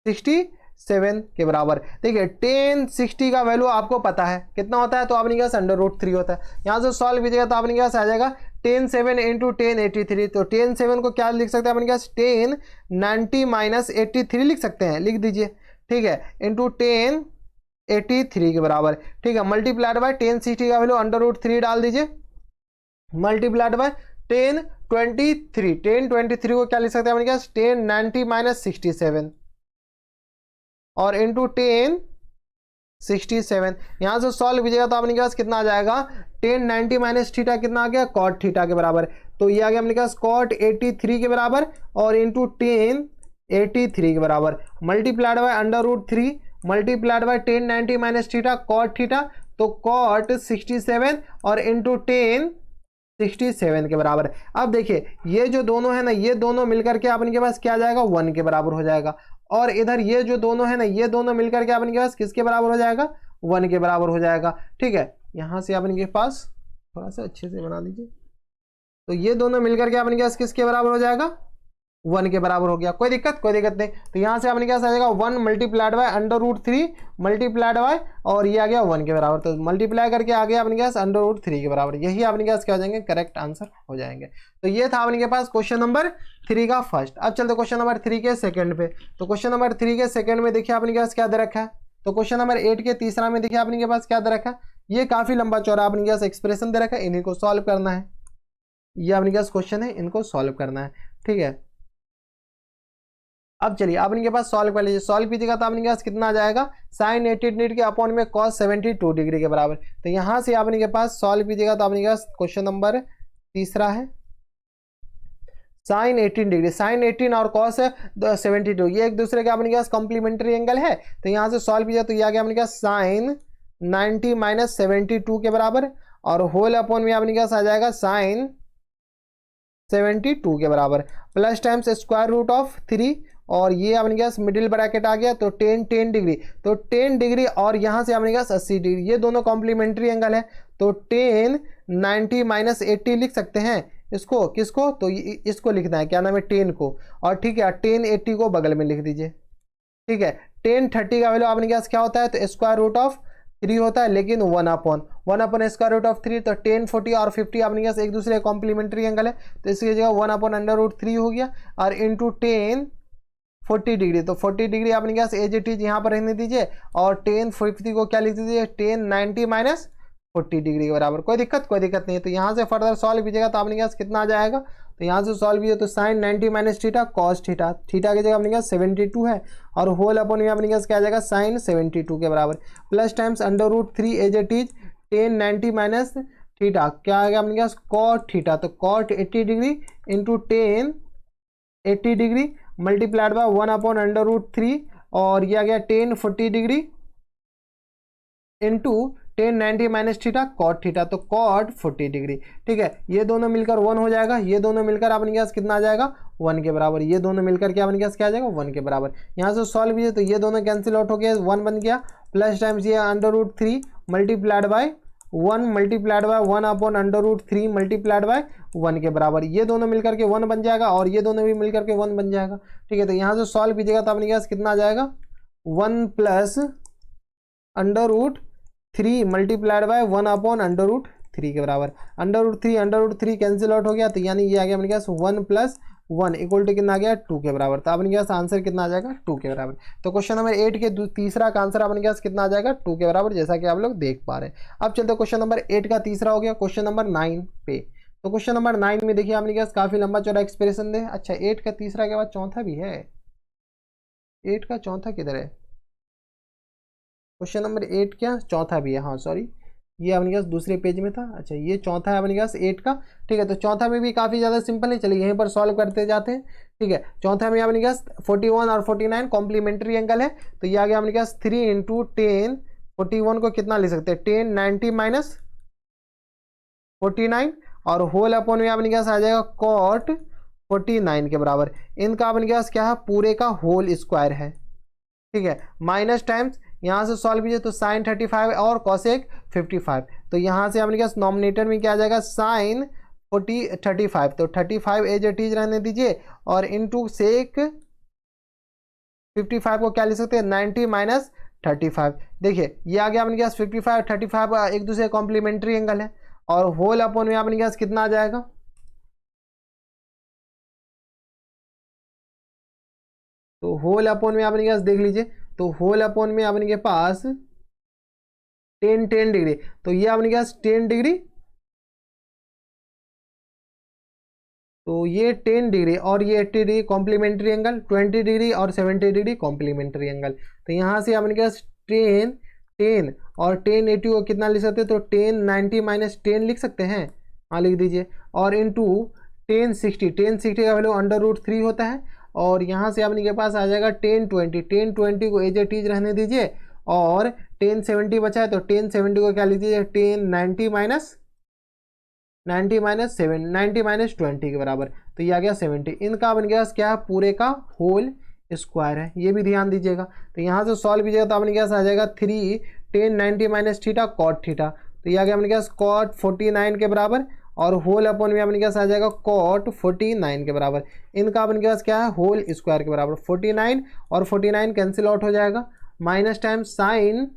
67 के बराबर। देखिए tan 60 का वैल्यू आपको पता है कितना होता है, तो आपने पास √3 होता है। यहाँ से सॉल्व कीजिएगा तो आपने पास आ जाएगा tan 7 इंटू tan 83। तो tan 7 को क्या लिख सकते हैं अपने पास, tan 90 माइनस 83 लिख सकते हैं, लिख दीजिए। ठीक है, इंटू tan 83 के बराबर। ठीक है, मल्टीप्लाइड बाय tan 60 का वैल्यू √3 डाल दीजिए, मल्टीप्लाइड बाय tan 23। tan 23 को क्या लिख सकते हैं अपने पास, tan 90 माइनस 67 और इंटू tan 67। यहां से सॉल्व कीजिएगा तो अपने पास कितना आ जाएगा, टेन 90 माइनस थीटा कितना आ गया, कॉट थीटा के बराबर। तो ये आ गया अपने पास कॉट 83 के बराबर और इंटू टेन 83 के बराबर multiplied by under root 3 multiplied by tan 90 minus theta cot theta, तो कॉट 67 और इंटू टेन 67 के बराबर। अब देखिए ये जो दोनों है ना, ये दोनों मिलकर के अपने के पास क्या आ जाएगा, 1 के बराबर हो जाएगा। और इधर ये जो दोनों है ना, ये दोनों मिलकर के अपने के पास किसके बराबर हो जाएगा, 1 के बराबर हो जाएगा। ठीक है, यहां से अपने के पास थोड़ा सा अच्छे से बना दीजिए। तो ये दोनों मिलकर के अपने के पास किसके बराबर हो जाएगा, 1 के बराबर हो गया। कोई दिक्कत नहीं। तो यहां से अपने के पास आ जाएगा 1 multiplied by under root 3 multiplied by, और ये आ गया 1 के बराबर। तो मल्टीप्लाई करके आ गया अपने के पास अंडर रूट 3 के बराबर। यही अपने के पास क्या हो जाएंगे, करेक्ट आंसर हो जाएंगे। तो ये था अपने के पास क्वेश्चन नंबर 3 का फर्स्ट। अब चलते क्वेश्चन नंबर 3 के सेकंड पे। तो क्वेश्चन नंबर 3 के सेकंड में देखिए अपने के पास क्या दे रखा है। तो क्वेश्चन नंबर 8 के तीसरा में देखिए अपने के पास क्या दे रखा है। ये काफी लंबा चौड़ा अपने के पास एक्सप्रेशन दे रखा है, इन्हीं को सॉल्व करना है। ये अपने के पास क्वेश्चन है, इनको सॉल्व करना है। ठीक है, अब चलिए आप इनके पास सॉल्व कर लीजिए। सॉल्व कीजिएगा तो आपके पास कितना आ जाएगा, साइन 80 के अपॉन में कॉस 72 डिग्री के बराबर। तो यहां से आप इनके पास सॉल्व कीजिएगा तो आपके पास क्वेश्चन नंबर तीसरा है साइन 18 डिग्री, साइन 18 और कॉस 72 ये एक दूसरे के अपने पास कॉम्प्लीमेंट्री एंगल है। तो यहां से सॉल्व कीजिए तो ये आ गया अपने पास साइन 90 माइनस 72 के बराबर, और होल अपॉन में अपने पास आ जाएगा साइन 72 के बराबर, plus times square root of 3, और ये अपने पास मिडिल ब्रैकेट आ गया तो 10 डिग्री, तो 10 डिग्री और यहाँ से अपने पास 80 डिग्री, ये दोनों कॉम्प्लीमेंट्री एंगल है। तो 10 90 माइनस 80 लिख सकते हैं इसको, किसको, तो इसको लिखना है, क्या नाम है, 10 को। और ठीक है 10 80 को बगल में लिख दीजिए। ठीक है, 10 30 का वैल्यू अपने पास क्या होता है, तो स्क्वायर रूट ऑफ 3 होता है, लेकिन 1 अपॉन स्क्वायर रूट ऑफ 3, तो 10 40 और 50 अपने पास एक दूसरे कॉम्प्लीमेंट्री एंगल है, तो इसकी जगह 1 अपॉन अंडर रूट 3 हो गया, और इंटू 10 40 डिग्री, तो 40 डिग्री अपने पास एज इट इज यहाँ पर रहने दीजिए, और 10 50 को क्या लिख दीजिए, 10 90 माइनस 40 डिग्री के बराबर। कोई दिक्कत नहीं है। तो यहाँ से फर्दर सॉल्व कीजिएगा तो अपने पास कितना आ जाएगा, तो यहाँ से सॉल्व कीजिए तो sine 90 minus theta cos theta, theta की जगह अपने पास 72 है, और होल अपॉन में अपने पास क्या आ जाएगा, साइन 72 के बराबर, plus times under root 3 as it is 10 90 minus theta, क्या आ गया अपने पास, कॉट थीटा, तो cot 80 degree into 10 80 degree multiplied by 1 upon under root 3, और ये आ गया 10 40 degree into 10 90 minus theta cot theta, तो कॉट 40 डिग्री। ठीक है, ये दोनों मिलकर 1 हो जाएगा, ये दोनों मिलकर अपने पास कितना आ जाएगा, 1 के बराबर, ये दोनों मिलकर के अपने पास क्या आ जाएगा, 1 के बराबर। यहाँ से सॉल्व कीजिए तो ये दोनों कैंसिल आउट हो गया, 1 बन गया, प्लस टाइम्स ये under root 3 multiplied by 1 multiplied by 1 upon under root 3 multiplied by 1 के बराबर, ये दोनों मिलकर के 1 बन जाएगा, और ये दोनों भी मिलकर के 1 बन जाएगा। ठीक है, तो यहाँ से सॉल्व कीजिएगा तो अपने पास कितना आ जाएगा, 1 plus under root 3 multiplied by 1 upon under root 3 के बराबर, अंडर रूट 3 कैंसिल आउट हो गया, तो यानी ये आ गया अपने पास 1 प्लस 1 इक्वल टू कितना आ गया, 2 के बराबर। तो अपने पास आंसर कितना आ जाएगा, 2 के बराबर। तो क्वेश्चन नंबर 8 के तीसरा का आंसर अपने पास कितना आ जाएगा, 2 के बराबर, जैसा कि आप लोग देख पा रहे हैं। अब चलते क्वेश्चन नंबर 8 का तीसरा हो गया क्वेश्चन नंबर 9 पे। तो क्वेश्चन नंबर 9 में देखिए अपने पास काफी लंबा चौड़ा एक्सप्रेशन दे। अच्छा 8 का तीसरा के बाद चौथा भी है, 8 का चौथा किधर है, क्वेश्चन नंबर 8 क्या चौथा भी है, हाँ सॉरी ये अपने पास दूसरे पेज में था। अच्छा ये चौथा है अपने पास 8 का। ठीक है, तो चौथा में भी काफ़ी ज़्यादा सिंपल है, चलिए यहीं पर सॉल्व करते जाते हैं। ठीक है, चौथा में अपने पास 41 और 49 कॉम्प्लीमेंट्री एंगल है, तो ये आ गया अपने पास 3 इंटू 10 41 को कितना ले सकते हैं, 10 90 माइनस 49, और होल अपॉन में अपने पास आ जाएगा कॉट 49 के बराबर। इनका अपने पास क्या है, पूरे का होल स्क्वायर है। ठीक है, माइनस टाइम्स यहाँ से सॉल्व कीजिए तो साइन 35 और कॉसेक 55, तो यहाँ से अपने पास नॉमिनेटर में क्या आ जाएगा, साइन 35, तो 35 एज इट इज रहने दीजिए, और इनटू सेक 55 को क्या ले सकते हैं, 90 माइनस 35। देखिए ये आ गया अपने पास 55 35 एक दूसरे कॉम्प्लीमेंट्री एंगल है, और होल अपॉन में अपने पास कितना आ जाएगा, तो होल अपॉन में अपने पास देख लीजिए, तो होल अपॉन में अपने के पास 10 डिग्री, तो ये अपने के पास 10 डिग्री, तो ये 10 डिग्री और ये 80 डिग्री कॉम्प्लीमेंट्री एंगल, 20 डिग्री और 70 डिग्री कॉम्प्लीमेंट्री एंगल। तो यहाँ से अपने के पास 10 10 और 1080 को कितना लिख सकते हैं, तो 1090 माइनस 10 लिख सकते हैं, हाँ लिख दीजिए। और इंटू 1060 का वैल्यू √3 होता है। और यहाँ से अपने के पास आ जाएगा 1020 को एज ए टीज रहने दीजिए। और 1070 बचा है तो 1070 को क्या लिख दीजिए, 1090 माइनस 20 के बराबर, तो ये आ गया 70। इनका बन गया क्या है, पूरे का होल स्क्वायर है, ये भी ध्यान दीजिएगा। तो यहाँ से सॉल्व कीजिएगा तो अपने क्या आ जाएगा 3 1090 माइनस थीटा कॉट थीटा, तो ये आ गया अपने क्या कॉट 49 के बराबर। और होल अपॉन में अपने क्या आ जाएगा कॉट 49 के बराबर। इनका अपने के पास क्या है, होल स्क्वायर के बराबर। 49 और 49 कैंसिल आउट हो जाएगा, minus time sine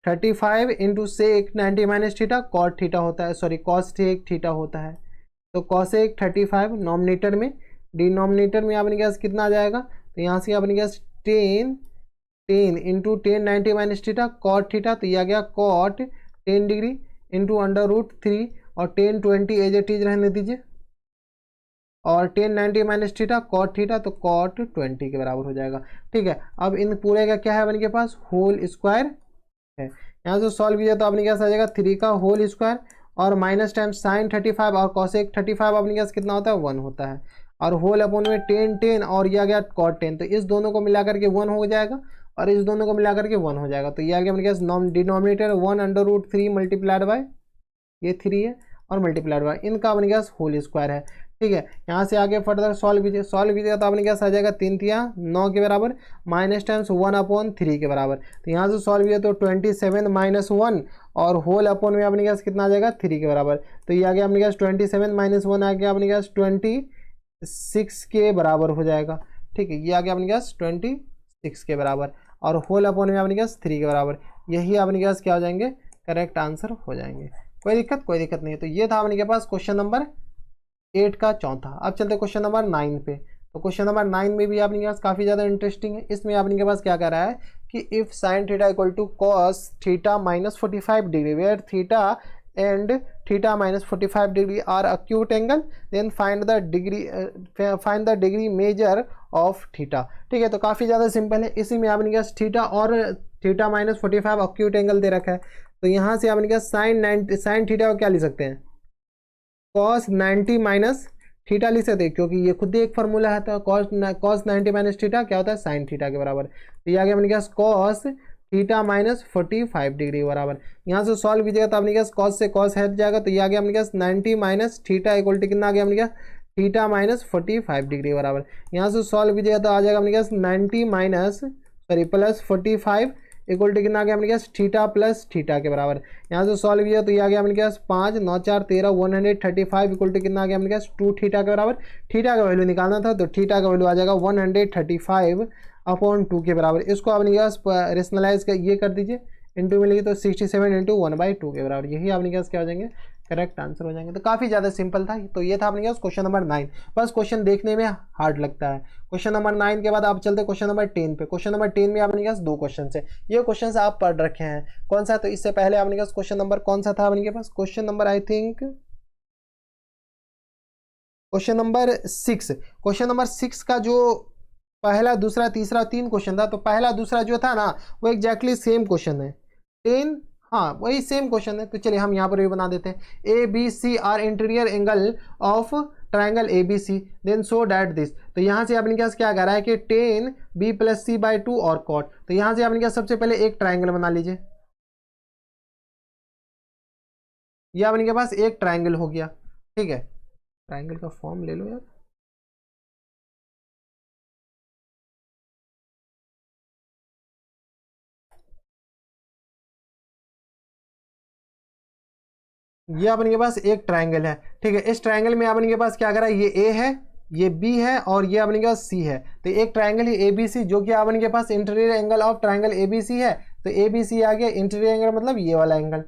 35 into sec 90 minus theta cot theta होता है, सॉरी कॉसेक थीटा होता है। तो कॉसेक 35 नॉमिनेटर में, डिनोमिनेटर में अपने पास कितना आ जाएगा, तो यहाँ से अपने पास 10 into 1090 minus theta cot theta, तो ये आ गया कॉट 10 डिग्री इंटू √3 और 1020 एज इट इज रहने दीजिए। और 1090 माइनस थीटा कॉट थीटा, तो कॉट 20 के बराबर हो जाएगा। ठीक है, अब इन पूरे का क्या है अपने के पास, होल स्क्वायर है। यहाँ से सॉल्व किया तो अपने क्या आ जाएगा 3 का होल स्क्वायर और माइनस टाइम साइन 35 और कॉसेक 35 अपने क्या कितना होता है 1 होता है। और होल अपॉन में 10 और ये आ गया कॉट 10, तो इस दोनों को मिला करके 1 हो जाएगा और इस दोनों को मिला करके 1 हो जाएगा। तो ये आ गया अपने क्या डिनोमिनेटर 1/√3 मल्टीप्लाइड बाय ये 3 है और मल्टीप्लाइड बाय इनका अपने क्या होल स्क्वायर है। ठीक है, यहाँ से आगे फर्दर सॉल्व कीजिए तो अपने क्या आ जाएगा 3 तिया 9 के बराबर माइनस टाइम्स 1/3 के बराबर। तो यहाँ से सॉल्व किया तो 27 माइनस 1 और होल अपॉन में अपने क्या कितना आ जाएगा 3 के बराबर। तो ये आ गया अपने क्या 27 माइनस 1 आ गया अपने क्या 26 के बराबर हो जाएगा। ठीक है, ये आ गया अपने क्या 26 के बराबर और होल अपॉन में अपने क्या 3 के बराबर। यही अपने क्या क्या हो जाएंगे, करेक्ट आंसर हो जाएंगे। कोई दिक्कत नहीं है। तो ये था अपने के पास क्वेश्चन नंबर 8 का चौथा। अब चलते क्वेश्चन नंबर 9 पे। तो क्वेश्चन नंबर 9 में भी आपके पास काफ़ी ज़्यादा इंटरेस्टिंग है। इसमें आपके पास क्या कह रहा है कि if sine theta equal to cos theta minus 45 degree where theta and theta minus 45 degree are acute angle then find the degree measure of theta. ठीक है, तो काफ़ी ज़्यादा सिंपल है। इसी में आपने क्या थीटा और थीटा माइनस 45 अक्यूट एंगल दे रखा है। तो यहाँ से आपने क्या साइन थीटा को क्या लिख सकते हैं, कॉस 90 माइनस थीटा लिख सकते हैं, क्योंकि ये खुद ही एक फार्मूला है। तो कॉस 90 माइनस थीटा क्या होता है, साइन थीटा के बराबर। तो ये आ गया अपने क्या कॉस थीटा माइनस 45 डिग्री के बराबर। यहाँ से सॉल्व कीजिएगा तो अपने क्या कॉस से कॉस हट जाएगा। तो ये आ गया अपने क्या 90 माइनस थीटा इक्वल टू कितना आ गया अपने क्या थीटा माइनस 45 डिग्री के बराबर। यहाँ से सॉल्व कीजिएगा तो आ जाएगा अपने क्या 90 माइनस प्लस 45 इक्वल टू कितना आ गया अपने क्या थीटा प्लस थीटा के बराबर। यहाँ से सॉल्व किया तो ये आ गया अपने क्या 5 9 4 13 135 इक्वल टू कितना आ गया अपने क्या 2 थीटा के बराबर। थीटा का वैल्यू निकालना था तो थीटा का वैल्यू आ जाएगा 135/2 के बराबर। इसको अपने क्या रेशनलाइज ये कर दीजिए, इंटू में लिखिए तो 67 इंटू 1/2 के बराबर। यही अपने क्या क्या हो जाएंगे, करेक्ट आंसर हो जाएंगे। तो काफ़ी ज़्यादा सिंपल था। तो ये था अपने पास क्वेश्चन नंबर 9। बस क्वेश्चन देखने में हार्ड लगता है। क्वेश्चन नंबर 9 के बाद आप चलते क्वेश्चन नंबर 10 पे। क्वेश्चन नंबर 10 में अपने पास 2 क्वेश्चन है। ये क्वेश्चन आप पढ़ रखे हैं, कौन सा, तो इससे पहले अपने पास क्वेश्चन नंबर कौन सा था अपने पास, question number I think question number 6। Question number 6 का जो पहला दूसरा तीसरा 3 क्वेश्चन था, तो पहला दूसरा जो था ना वो एग्जैक्टली सेम क्वेश्चन है 10, हाँ वही सेम क्वेश्चन है। तो चलिए हम यहाँ पर भी बना देते हैं। A B C are interior angle of triangle A B C then so that this. तो यहाँ से अपने क्या कह रहा है कि 10 b प्लस सी बाई 2 और कॉट। तो यहाँ से अपने क्या सबसे पहले एक ट्राइंगल बना लीजिए, यह अपने के पास एक ट्राइंगल हो गया। ठीक है, ट्राइंगल का फॉर्म ले लो यार। ये अपने के पास एक ट्राइंगल है। ठीक है, इस ट्राइंगल में अपने के पास क्या कर रहा है, ये ए है, ये बी है और ये अपने के पास सी है। तो एक ट्राइंगल है ए बी सी जो कि अपने के पास interior angle of triangle A B C है। तो ए बी सी आ गया इंटीरियर एंगल मतलब ये वाला एंगल।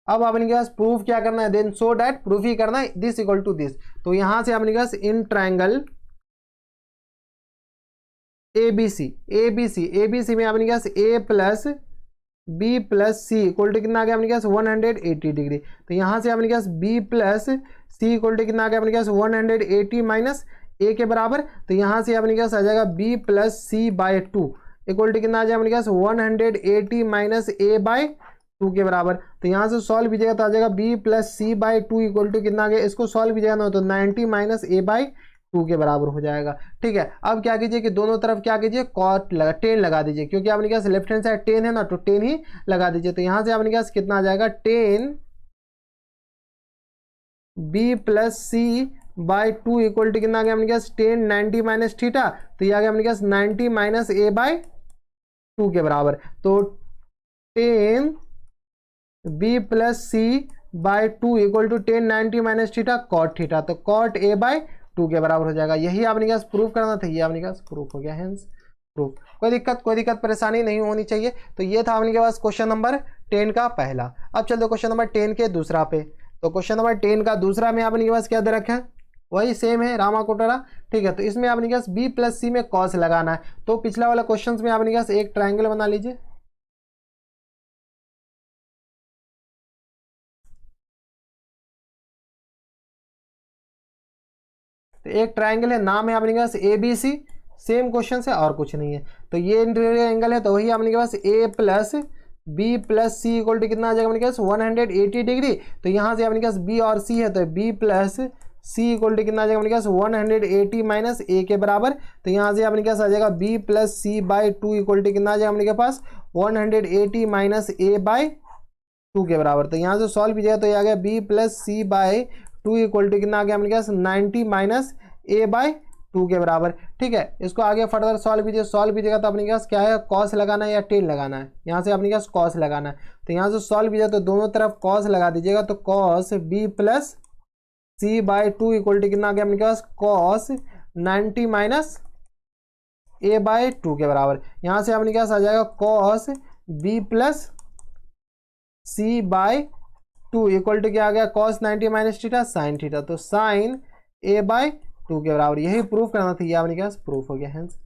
अब अपने के पास प्रूफ क्या करना है, देन सो डैट प्रूफ ही करना है दिस इक्वल टू दिस। तो यहां से अपने के पास इन ट्राइंगल ए बी सी में अपने के पास A plus B plus C equal to कितना आ गया अपने पास 180 डिग्री। तो यहाँ से अपने पास B plus C equal to कितना आ गया अपने पास 180 माइनस ए के बराबर, तो यहाँ से अपने पास आ जाएगा B plus C by two equal to कितना आ जाएगा अपने पास 180 माइनस ए बाई टू के बराबर। तो यहाँ से सॉल्व कीजिएगा तो आ जाएगा B plus C by two equal to कितना आ गया, इसको सॉल्व कीजिएगा ना तो 90 माइनस ए बाई टू के बराबर हो जाएगा। ठीक है, अब क्या कीजिए कि दोनों तरफ क्या कीजिए कॉट लगा 10 लगा दीजिए, क्योंकि आपने क्या लेफ्ट हैंड साइड 10 है ना, तो 10 ही लगा दीजिए। तो यहाँ से आपने क्या कितना आ जाएगा 10 B plus C by two equal to कितना आ गया अपने पास 10 90 माइनस थीटा, तो ये आ गया अपने पास 90 माइनस ए बाई टू के बराबर। तो 10 B plus C by two equal to 10 90 minus theta cot theta, तो कॉट ए बाई टू के बराबर हो जाएगा। यही आपने क्या प्रूफ करना था, ये आपने क्या प्रूफ हो गया, हेंस प्रूफ। कोई दिक्कत परेशानी नहीं होनी चाहिए। तो ये था आपके पास क्वेश्चन नंबर 10 का पहला। अब चलते क्वेश्चन नंबर 10 के दूसरा पे। तो क्वेश्चन नंबर 10 का दूसरा में आपने के पास क्या दे रखा है, वही सेम है रामा कोटरा। ठीक है, तो इसमें आपने के पास बी प्लस सी में कॉस लगाना है। तो पिछला वाला क्वेश्चन में आपने के पास एक ट्राइंगल बना लीजिए। तो एक ट्राइंगल है, नाम है आपने के पास A B C, same question है और कुछ नहीं है। तो ये एंगल है, तो वही आपने के पास A plus B plus C equal to कितना आ जाएगा अपने पास 180 डिग्री। तो यहाँ से अपने पास बी और सी है, तो B plus C equal to कितना आ जाएगा अपने पास 180 माइनस ए के बराबर। तो यहाँ से अपने पास आ जाएगा B plus C by two equal to कितना आ जाएगा अपने पास 180 माइनस ए बाई टू के बराबर। तो यहाँ से सॉल्व कीजिएगा तो ये आ गया B plus C by two equal to कितना आ गया अपने पास 90 माइनस ए बाई टू के बराबर। ठीक है, इसको आगे फर्दर सॉल्व कीजिएगा तो अपने पास क्या है कॉस लगाना है या टेन लगाना है, यहाँ से अपने पास कॉस लगाना है। तो यहाँ से सॉल्व कीजिएगा तो दोनों तरफ कॉस लगा दीजिएगा, तो cos B plus C by two equal to कितना आ गया अपने पास cos 90 minus A by two के बराबर। यहाँ से अपने पास आ जाएगा cos B plus C by two equal to क्या आ गया cos 90 minus theta sine theta, तो साइन ए बाई टू के बराबर। यही प्रूफ करना था, ये आपने क्या प्रूफ हो गया, हेंस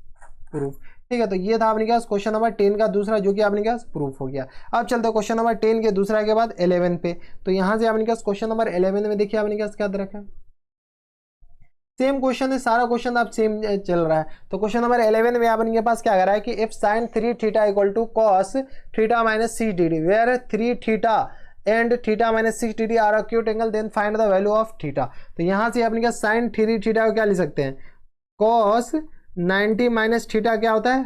प्रूफ। ठीक है, तो ये था आपने क्या क्वेश्चन नंबर 10 का दूसरा, जो कि आपने क्या प्रूफ हो गया। अब चलते हैं क्वेश्चन नंबर 10 के दूसरा के बाद 11 पे। तो यहाँ से आपने क्या क्वेश्चन नंबर 11 में देखिए आपने क्या रखा है, सेम क्वेश्चन है, सारा क्वेश्चन आप सेम चल रहा है। तो क्वेश्चन नंबर 11 में आपने के पास क्या करा है कि if sine 3 theta equal to cos theta minus 6 degree where 3 theta and theta minus 6 degree are acute angle then find the value of theta. तो यहाँ से अपने क्या साइन 3 थीटा को क्या लिख सकते हैं कॉस 90 माइनस थीटा क्या होता है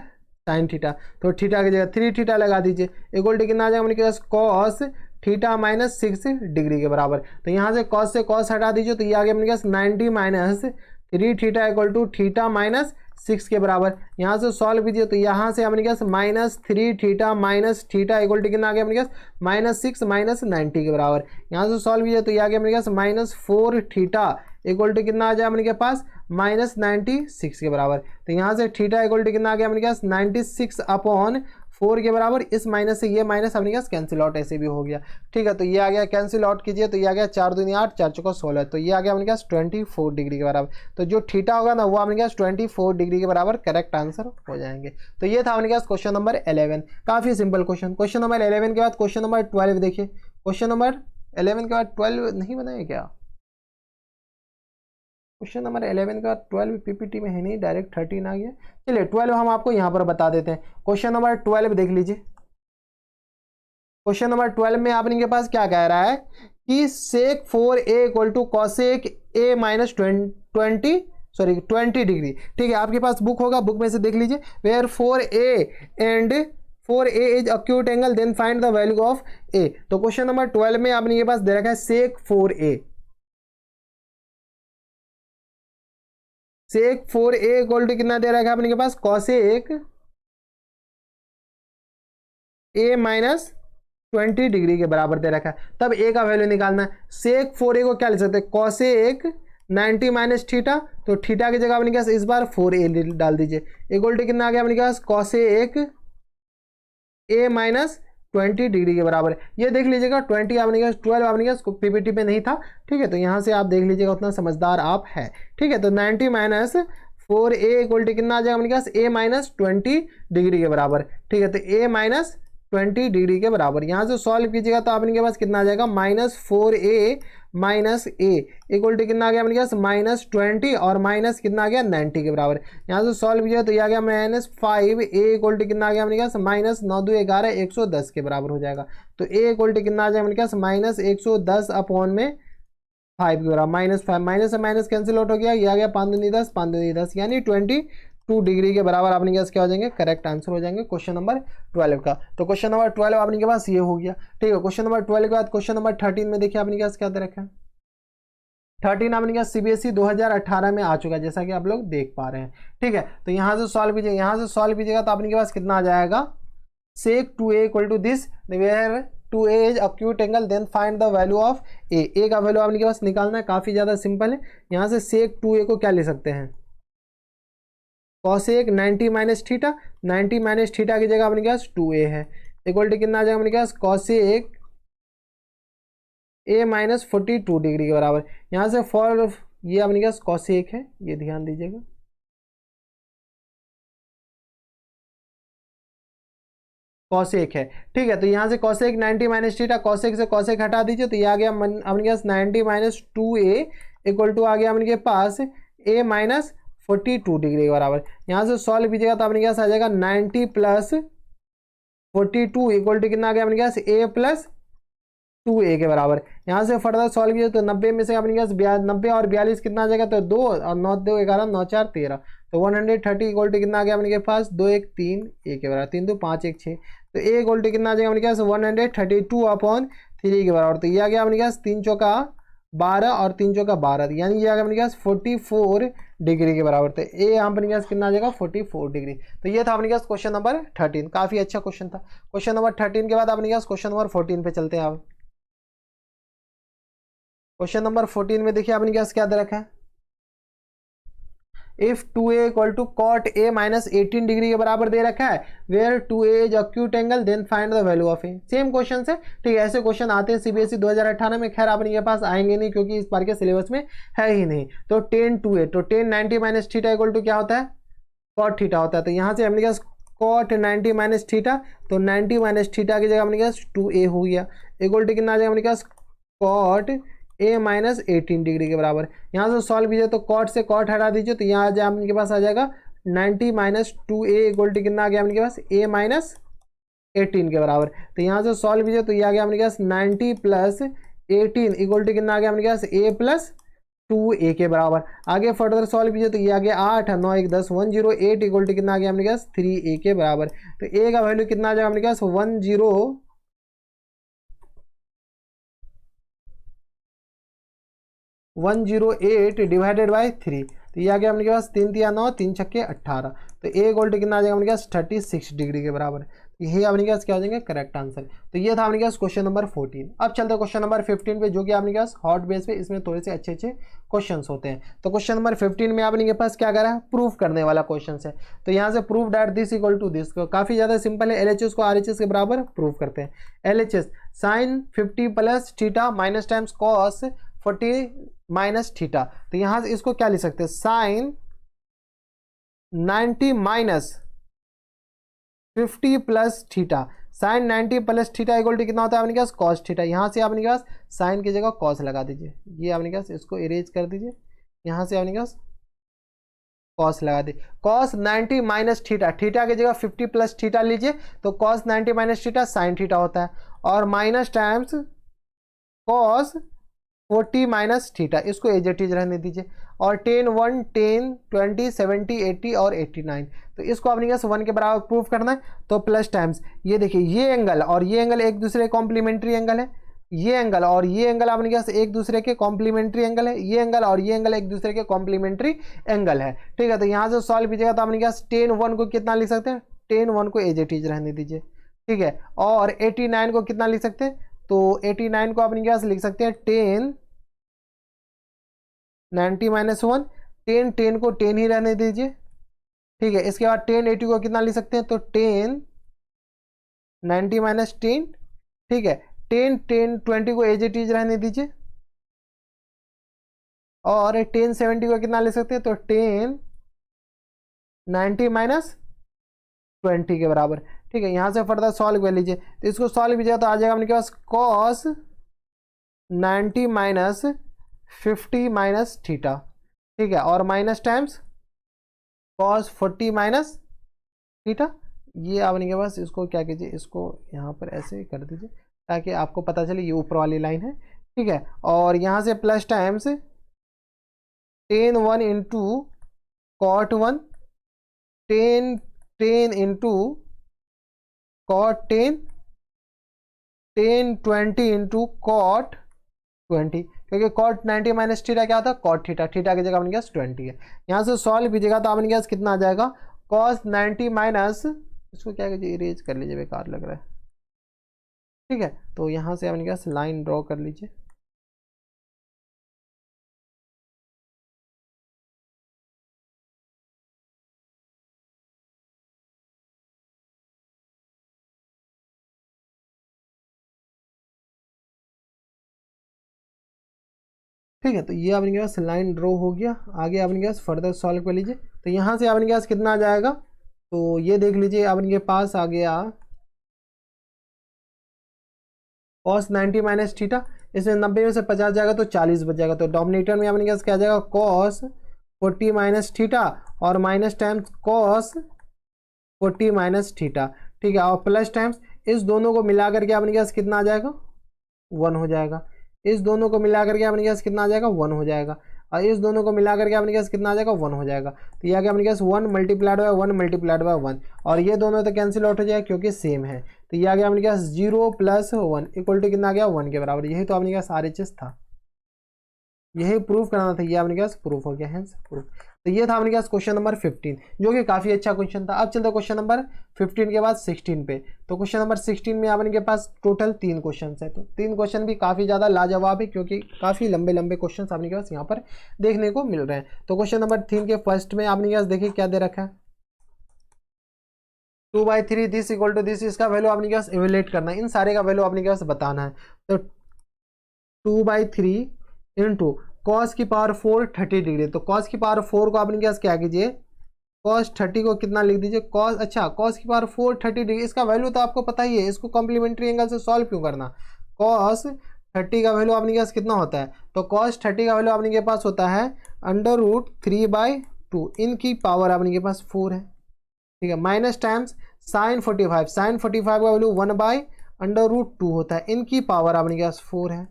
साइन थीटा, तो थीटा की जगह 3 थीटा लगा दीजिए इक्वल टू कितना आ जाएगा अपने पास कॉस थीटा माइनस 6 डिग्री के बराबर। तो यहाँ से कॉस हटा दीजिए, तो ये आ गया अपने पास 90 minus 3 theta equal to theta minus 6 के बराबर। यहाँ से सॉल्व कीजिए तो यहाँ से अपने पास minus 3 theta minus theta equal to कितना आ गया अपने पास माइनस 6 माइनस 90 के बराबर। यहाँ से सॉल्व कीजिए तो ये आ गया अपने पास माइनस 4 थीटा इक्वल टू कितना आ जाए अपने के पास माइनस 96 के बराबर। तो यहाँ से थीटा इक्वल टू कितना आ गया अपने पास 96 अपॉन 4 के बराबर। इस माइनस से ये माइनस अपने पास कैंसिल आउट ऐसे भी हो गया। ठीक है, तो ये आ गया कैंसिल आउट कीजिए तो ये आ गया 4 दूनी 8 4 चौका 16, तो ये आ गया अपने पास 24 डिग्री के बराबर। तो जो थीटा होगा ना वो अपने पास 24 डिग्री के बराबर करेक्ट आंसर हो जाएंगे। तो ये था अपने पास क्वेश्चन नंबर 11, काफी सिंपल क्वेश्चन। क्वेश्चन नंबर 11 के बाद क्वेश्चन नंबर 12 देखिए। क्वेश्चन नंबर 11 के बाद 12 नहीं बनाए क्या, क्वेश्चन नंबर 11 का 12 पीपीटी में है नहीं, डायरेक्ट 13 आ गया। चलिए 12 हम आपको यहाँ पर बता देते हैं। क्वेश्चन नंबर 12 देख लीजिए। क्वेश्चन नंबर 12 में आपने के पास क्या कह रहा है कि sec 4a equal to cosec a minus 20 degree. ठीक है, आपके पास बुक होगा, बुक में से देख लीजिए। Where 4a and 4a is acute angle then find the value of a। तो क्वेश्चन नंबर 12 में आपने के पास दे रखा है सेक 4a, sec 4a equal to कितना दे रखा है अपने के पास कॉसेक a माइनस 20 डिग्री के बराबर दे रखा है। तब a का वैल्यू निकालना है। सेक 4a को क्या लिख सकते हैं कॉसेक 90 माइनस थीटा, तो थीटा की जगह अपने पास इस बार 4a डाल दीजिए इक्वल टू कितना आ गया अपने पास कॉसेक a माइनस 20 डिग्री के बराबर। ये देख लीजिएगा 20 आपने का 12 आपने का पीपीटी पे नहीं था। ठीक है, तो यहाँ से आप देख लीजिएगा, उतना समझदार आप है। ठीक है, तो 90 माइनस 4a इक्वल टू कितना आ जाएगा अपने पास a माइनस 20 डिग्री के बराबर। ठीक है, तो a माइनस 20 डिग्री के बराबर। यहाँ से सॉल्व कीजिएगा तो आपने के पास कितना आ जाएगा minus 4a minus A equal to कितना आ गया अपने पास -20 और माइनस कितना आ गया 90 के बराबर। यहाँ से सॉल्व किया तो ये आ गया -5 ए इक्वल टू कितना आ गया अपने पास -9×2=11 110 के बराबर हो जाएगा। तो ए इक्वल टू कितना आ जाएगा अपने पास -110 अपॉन में 5 के बराबर -5 माइनस से माइनस कैंसिल आउट हो गया, ये आ गया 5 दूनी 10 5 दूनी 10 यानी 22 डिग्री के बराबर अपने पास क्या हो जाएंगे, करेक्ट आंसर हो जाएंगे क्वेश्चन नंबर 12 का। तो क्वेश्चन नंबर 12 अपने के पास ये हो गया। ठीक है, क्वेश्चन नंबर 12 के बाद क्वेश्चन नंबर 13 में देखिए अपने पास क्या दे रखा है। 13 अपने पास सीबीएसई 2018 में आ चुका है, जैसा कि आप लोग देख पा रहे हैं। ठीक है, तो यहाँ से सॉल्व कीजिएगा, यहाँ से सॉल्व कीजिएगा तो अपने के पास कितना आ जाएगा, sec 2a equal to this where 2a is acute angle then find the value of a का वैल्यू आपने के पास निकालना है, काफी ज्यादा सिंपल है। यहाँ से sec 2a को क्या ले सकते हैं, cosec 90 minus theta, 90 minus theta की जगह अपने के पास 2a है इक्वल टू कितना आ जाएगा अपने के पास cosec a माइनस 42 डिग्री के बराबर। यहाँ से फॉर ये अपने के पास cosec है, ये ध्यान दीजिएगा, कॉसेक है। ठीक है, तो यहाँ से कॉसेक 90 माइनस थीटा, कॉसेक से कॉसेक हटा दीजिए तो ये आ गया अपने पास 90 माइनस 2a इक्वल टू आ गया अपने के पास a माइनस 42 डिग्री के बराबर। यहाँ से सॉल्व कीजिएगा तो अपने पास आ जाएगा 90 प्लस 42 इक्वल टू कितना आ गया अपने पास a प्लस 2a के बराबर। यहाँ से फर्दर सॉल्व कीजिए तो 90 में से अपने पास 90 और 42 कितना आ जाएगा, तो 2 और 9 2 11 9 4 13, तो 130 इक्वल टू कितना आ गया अपने के पास 2 1 3 a के बराबर, 3 2 5 1 6, तो a इक्वल टू कितना आ जाएगा अपने पास 132 अपॉन 3 के बराबर। तो ये आ गया अपने पास 3 चौका 12 और 3 चौका 12, यानी ये आ गया अपने पास 44 डिग्री के बराबर। तो ए यहाँ अपने पास कितना आ जाएगा 44 डिग्री। तो ये था अपने पास क्वेश्चन नंबर 13, काफी अच्छा क्वेश्चन था। क्वेश्चन नंबर 13 के बाद अपने पास क्वेश्चन नंबर 14 पे चलते हैं। आप क्वेश्चन नंबर 14 में देखिए अपने पास क्या दे रखा है, if 2a equal to cot a minus 18 degree के बराबर दे रखा है, where 2a is acute angle then find the value of a। Same question है, ठीक है, ऐसे क्वेश्चन आते हैं सीबीएसई 2018 में, खैर अपने के पास आएंगे नहीं क्योंकि इस बार के सिलेबस में है ही नहीं। तो 10 2a, तो 10 90 माइनस थीटा इक्वल टू क्या होता है, कॉट थीटा होता है। तो यहाँ से अपने पास कॉट 90 माइनस थीटा, तो 90 माइनस थीटा की जगह अपने पास 2a हो गया इक्वल टू कितना आ जाएगा अपने पास कॉट a माइनस 18 डिग्री के बराबर। यहाँ से सॉल्व कीजिए तो कॉट से कॉट हटा दीजिए तो यहाँ आ जाए आपके पास आ जाएगा 90 माइनस 2a इक्वल टू कितना आ गया आपके पास a माइनस 18 के बराबर। तो यहाँ से सॉल्व कीजिए तो ये आ गया आपके पास 90 प्लस 18 इक्वल टू कितना आ गया आपके पास a प्लस 2a के बराबर। आगे फर्दर सॉल्व कीजिए तो ये आ गया 8 9 1 10 108 इक्वल टू कितना आ गया आपके पास 3a के बराबर। तो a का वैल्यू कितना आ जाएगा आपके पास 108 डिवाइडेड बाई 3, तो ये आ गया अपने पास 3 3 9 3 छक्के 18, तो ए इक्वल टू कितना आ जाएगा अपने पास 36 डिग्री के बराबर। यही अपने पास क्या हो जाएगा करेक्ट आंसर। तो ये था अपने पास क्वेश्चन नंबर 14। अब चलते हैं क्वेश्चन नंबर 15 पे, जो कि अपने पास हॉट बेस पे इसमें थोड़े से अच्छे अच्छे क्वेश्चंस होते हैं। तो क्वेश्चन नंबर 15 में आपने के पास क्या करा है, प्रूफ करने वाला क्वेश्चन है। तो यहाँ से proof that this equal to this, काफी ज्यादा सिंपल है, एलएचएस को आरएचएस के बराबर प्रूफ करते हैं। LHS sine 50 plus theta minus times cos 40 minus theta, तो यहां से इसको क्या लिख सकते हैं, sine 90 minus 50 plus theta, sine 90 plus theta equal to कितना होता है अपने पास कॉस थीटा। यहां से अपने पास साइन की जगह कॉस लगा दीजिए, ये अपने पास इसको इरेज कर दीजिए, यहां से अपने पास कॉस लगा दीजिए। कॉस 90 माइनस थीटा, थीटा की जगह 50 प्लस थीटा लीजिए तो cos 90 minus theta sine theta होता है, और minus times cos 40 minus theta, इसको एज इट इज रहने दीजिए, और 10 1 10 20 70 80 और 89, तो इसको अपने पास 1 के बराबर प्रूफ करना है। तो प्लस टाइम्स ये देखिए ये एंगल और ये एंगल एक दूसरे कॉम्प्लीमेंट्री एंगल है, ये एंगल और ये एंगल अपने पास एक दूसरे के कॉम्प्लीमेंट्री एंगल है, ये एंगल और ये एंगल एक दूसरे के कॉम्प्लीमेंट्री एंगल है। ठीक है, तो यहाँ से सॉल्व कीजिएगा तो अपने पास 10 1 को कितना लिख सकते हैं, 10 1 को एज इट इज रहने दीजिए। ठीक है, और 89 को कितना लिख सकते हैं, तो 89 को अपने पास लिख सकते हैं 10 90 माइनस 1, 10 10 को 10 ही रहने दीजिए। ठीक है, इसके बाद 10 80 को कितना लिख सकते हैं, तो 10 90 माइनस 10, ठीक है, 10 10 20 को एज इट इज रहने दीजिए, और 10 70 को कितना लिख सकते हैं, तो 10 90 माइनस 20 के बराबर। ठीक है, यहां से फर्दर सॉल्व कर लीजिए, तो इसको सॉल्व कीजिएगा तो आ जाएगा अपने पास कॉस 90 माइनस 50 माइनस थीटा, ठीक है, और minus times cos 40 minus theta. ये आपने के पास इसको क्या कीजिए, इसको यहाँ पर ऐसे कर दीजिए ताकि आपको पता चले ये ऊपर वाली लाइन है, ठीक है। और यहाँ से plus times tan 1 into cot 1, tan into cot 10, 20 into cot 20, क्योंकि कॉट 90 माइनस थीटा क्या था, कॉट थीटा, थीटा की जगह अपने पास 20 है। यहाँ से सॉल्व कीजिएगा तो अपने पास कितना आ जाएगा, कॉस 90 माइनस, इसको क्या कीजिए इरेज कर लीजिए, बेकार लग रहा है, ठीक है। तो यहाँ से अपने पास लाइन ड्रॉ कर लीजिए, ठीक है। तो ये अपने पास लाइन ड्रॉ हो गया। आगे अपने पास फर्दर सॉल्व कर लीजिए। तो यहाँ से अपने पास कितना आ जाएगा, तो ये देख लीजिए अपने पास आ गया कॉस 90 माइनस थीटा, इसमें 90 में से 50 जाएगा तो 40 बच जाएगा। तो डोमिनेटर में अपने पास क्या आ जाएगा, कॉस 40 माइनस थीटा और minus times cos 40 minus theta, ठीक है, और प्लस टाइम्स इस दोनों को मिला करके अपने पास कितना आ जाएगा, 1 हो जाएगा। इस दोनों को मिला करके अपने पास कितना आ जाएगा, 1 हो जाएगा। और इस दोनों को मिला करके अपने पास कितना आ जाएगा, 1 हो जाएगा। तो ये आ गया अपने पास 1 मल्टीप्लाइड बाय 1 मल्टीप्लाइड बाय 1, और ये दोनों तो कैंसिल आउट हो जाएगा क्योंकि सेम है। तो ये आ गया अपने पास 0 प्लस 1 इक्वल टू कितना आ गया, 1 के बराबर। यही तो अपने पास RHS था, यही प्रूफ कराना था, ये अपने पास प्रूफ हो गया है प्रूफ। तो ये था अपने पास क्वेश्चन नंबर 15, जो कि काफ़ी अच्छा क्वेश्चन था। अब चलते क्वेश्चन नंबर 15 के बाद 16 पे। तो क्वेश्चन नंबर 16 में अपने के पास टोटल 3 क्वेश्चन है। तो 3 क्वेश्चन भी काफ़ी ज़्यादा लाजवाब है क्योंकि काफ़ी लंबे लंबे क्वेश्चन अपने के पास यहाँ पर देखने को मिल रहे हैं। तो क्वेश्चन नंबर 3 के फर्स्ट में आपने के पास देखिए क्या दे रखा है, 2/3 दिस इक्वल टू दिस, इसका वैल्यू आपने के पास इवेल्युएट करना है, इन सारे का वैल्यू आपने के पास बताना है। तो 2/3 इंटू कॉस की पावर 4 30 डिग्री। तो कॉस की पावर 4 को आपने क्या कीजिए, कॉस 30 को कितना लिख दीजिए, कॉस, अच्छा कॉस की पावर 4 30 डिग्री, इसका वैल्यू तो आपको पता ही है, इसको कॉम्प्लीमेंट्री एंगल से सॉल्व क्यों करना। कॉस 30 का वैल्यू आपने के पास कितना होता है, तो कॉस 30 का वैल्यू आपने के पास होता है √3/2, इनकी पावर आपने के पास 4 है, ठीक है। माइनस टाइम्स साइन 45, साइन 45 का वैल्यू 1/√2 होता है, इनकी पावर आपने के पास 4 है।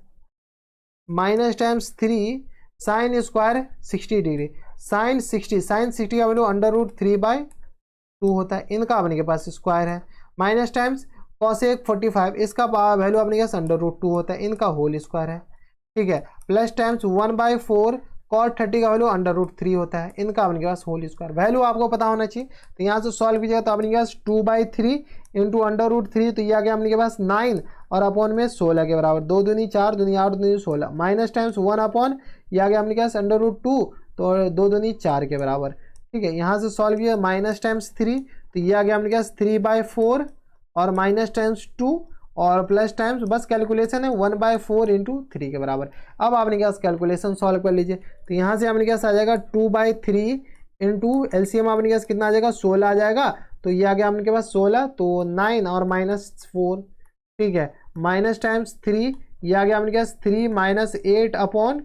Minus times 3 sine square 60 degree, sine 60 का वैल्यू √3/2 होता है, इनका अपने के पास स्क्वायर है। माइनस टाइम्स कॉसेक 45, इसका वैल्यू अपने के पास √2 होता है, इनका होल स्क्वायर है, ठीक है। प्लस टाइम्स 1/4 कॉट 30 का वैल्यू √3 होता है, इनका अपने के पास होल स्क्वायर, वैल्यू आपको पता होना चाहिए। तो यहाँ से सॉल्व कीजिएगा तो अपने के पास 2/3 इंटू √3, तो ये आ गया अपने के पास 9 और अपॉन में 16 के बराबर, 2 दूनी 4 दूनी 8 दूनी 16, माइनस टाइम्स 1 अपॉन, ये आ गया अपने के पास √2, तो 2 दूनी 4 के बराबर, ठीक है। यहाँ से सॉल्व किया माइनस टाइम्स 3, तो ये आ गया अपने के पास 3/4 और माइनस टाइम्स 2 और प्लस टाइम्स, बस कैलकुलेशन है 1/4 इंटू 3 के बराबर। अब आपने क्या कैलकुलेशन सॉल्व कर लीजिए। तो यहाँ से आपने क्या आ जाएगा 2/3 इंटू एलसीएम आपने क्या कितना आ जाएगा 16 आ जाएगा, तो ये आ गया आपने के पास 16, तो 9 और -4, ठीक है, माइनस टाइम्स 3, ये आ गया आपने क्या 3 - 8 अपॉन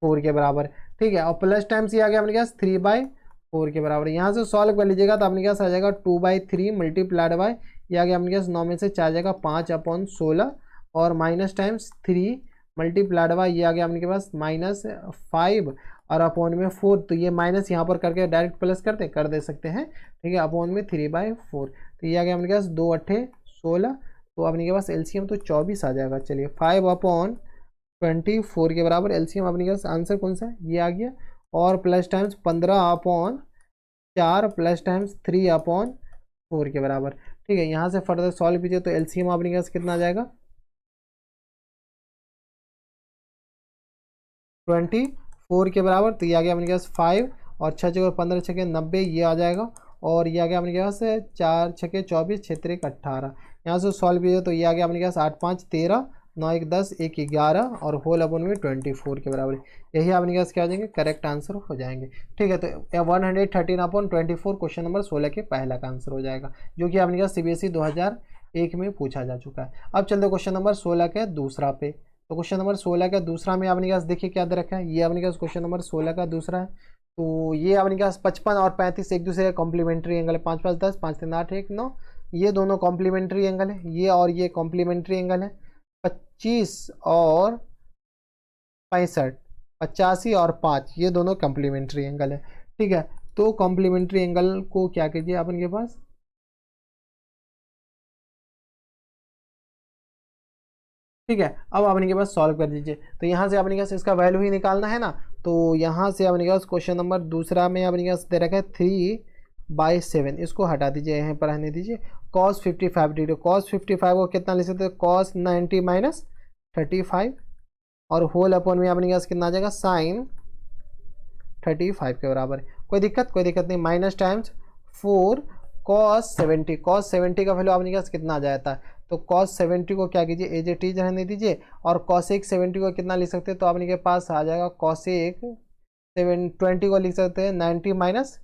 4 के बराबर, ठीक है, और प्लस टाइम्स ये आ गया आपने क्या 3/4 के बराबर। यहाँ से सॉल्व कर लीजिएगा तो आपने क्या आ जाएगा 2/3 मल्टीप्लाइड बाय, ये आ गया अपने पास 9 में से 4 जाएगा 5/16 और माइनस टाइम्स 3 मल्टीप्लाइड बाय, ये आ गया अपने के पास -5 और अपॉन में 4, तो ये माइनस यहाँ पर करके डायरेक्ट प्लस कर दे सकते हैं, ठीक है, अपॉन में 3/4, तो ये आ गया अपने के पास 2 × 8 = 16, तो अपने के पास एलसीएम तो 24 आ जाएगा। चलिए 5/24 के बराबर एलसीएम अपने के पास आंसर कौन सा है, ये आ गया, और प्लस टाइम्स 15/4 प्लस टाइम्स 3/4 के बराबर, ठीक है। यहाँ से फर्दर सॉल्व कीजिए तो एलसीएम आपने पास कितना आ जाएगा 24 के बराबर, तो ये आ गया अपने पास 5 और 6 × 15 = 90, ये आ जाएगा, और ये आ गया अपने पास 4 × 24 6 × 18, यहाँ से सॉल्व कीजिए तो ये आ गया अपने पास 8 × 5 = 13, 9 × 10 = 11 और होल अपॉन में 24 के बराबर, यही आपने पास क्या हो जाएंगे करेक्ट आंसर हो जाएंगे, ठीक है। तो 113/24 क्वेश्चन नंबर 16 के पहला का आंसर हो जाएगा, जो कि आपने पास CBSE 2001 में पूछा जा चुका है। अब चलते क्वेश्चन नंबर 16 के दूसरा पे। तो क्वेश्चन नंबर 16 का दूसरा में अपने पास देखिए क्या दे रखा है, ये अपने पास क्वेश्चन नंबर 16 का दूसरा है। तो ये अपने पास 55 और 35 एक दूसरे का कॉम्प्लीमेंट्री एंगल है, 5 5 10, 5 3 8 1 9, ये दोनों कॉम्प्लीमेंट्री एंगल है, ये और ये कॉम्प्लीमेंट्री एंगल है। 25 और 65, 85 और 5 ये दोनों कॉम्प्लीमेंट्री एंगल है। ठीक है, तो कॉम्प्लीमेंट्री एंगल को क्या कीजिए अपन के पास, ठीक है, अब अपने के पास सॉल्व कर दीजिए। तो यहाँ से अपने के पास इसका वैल्यू ही निकालना है ना, तो यहाँ से अपने के पास क्वेश्चन नंबर दूसरा में अपने के पास दे रखा है 3/7, इसको हटा दीजिए, यहाँ पर रहने दीजिए। cos 55 डिग्री, cos 55 को कितना लिख सकते हैं, cos 90 माइनस 35, और होल अपॉन में अपने के पास कितना आ जाएगा, sin 35 के बराबर। कोई दिक्कत, कोई दिक्कत नहीं, माइनस टाइम्स 4 cos 70, cos 70 का वैल्यू अपने के पास कितना आ जाता है, तो cos 70 को क्या कीजिए, एज इट इज रहने दीजिए, और cosec 70 को कितना लिख सकते हैं, तो अपने के पास आ जाएगा cosec 20 को लिख सकते हैं 90 माइनस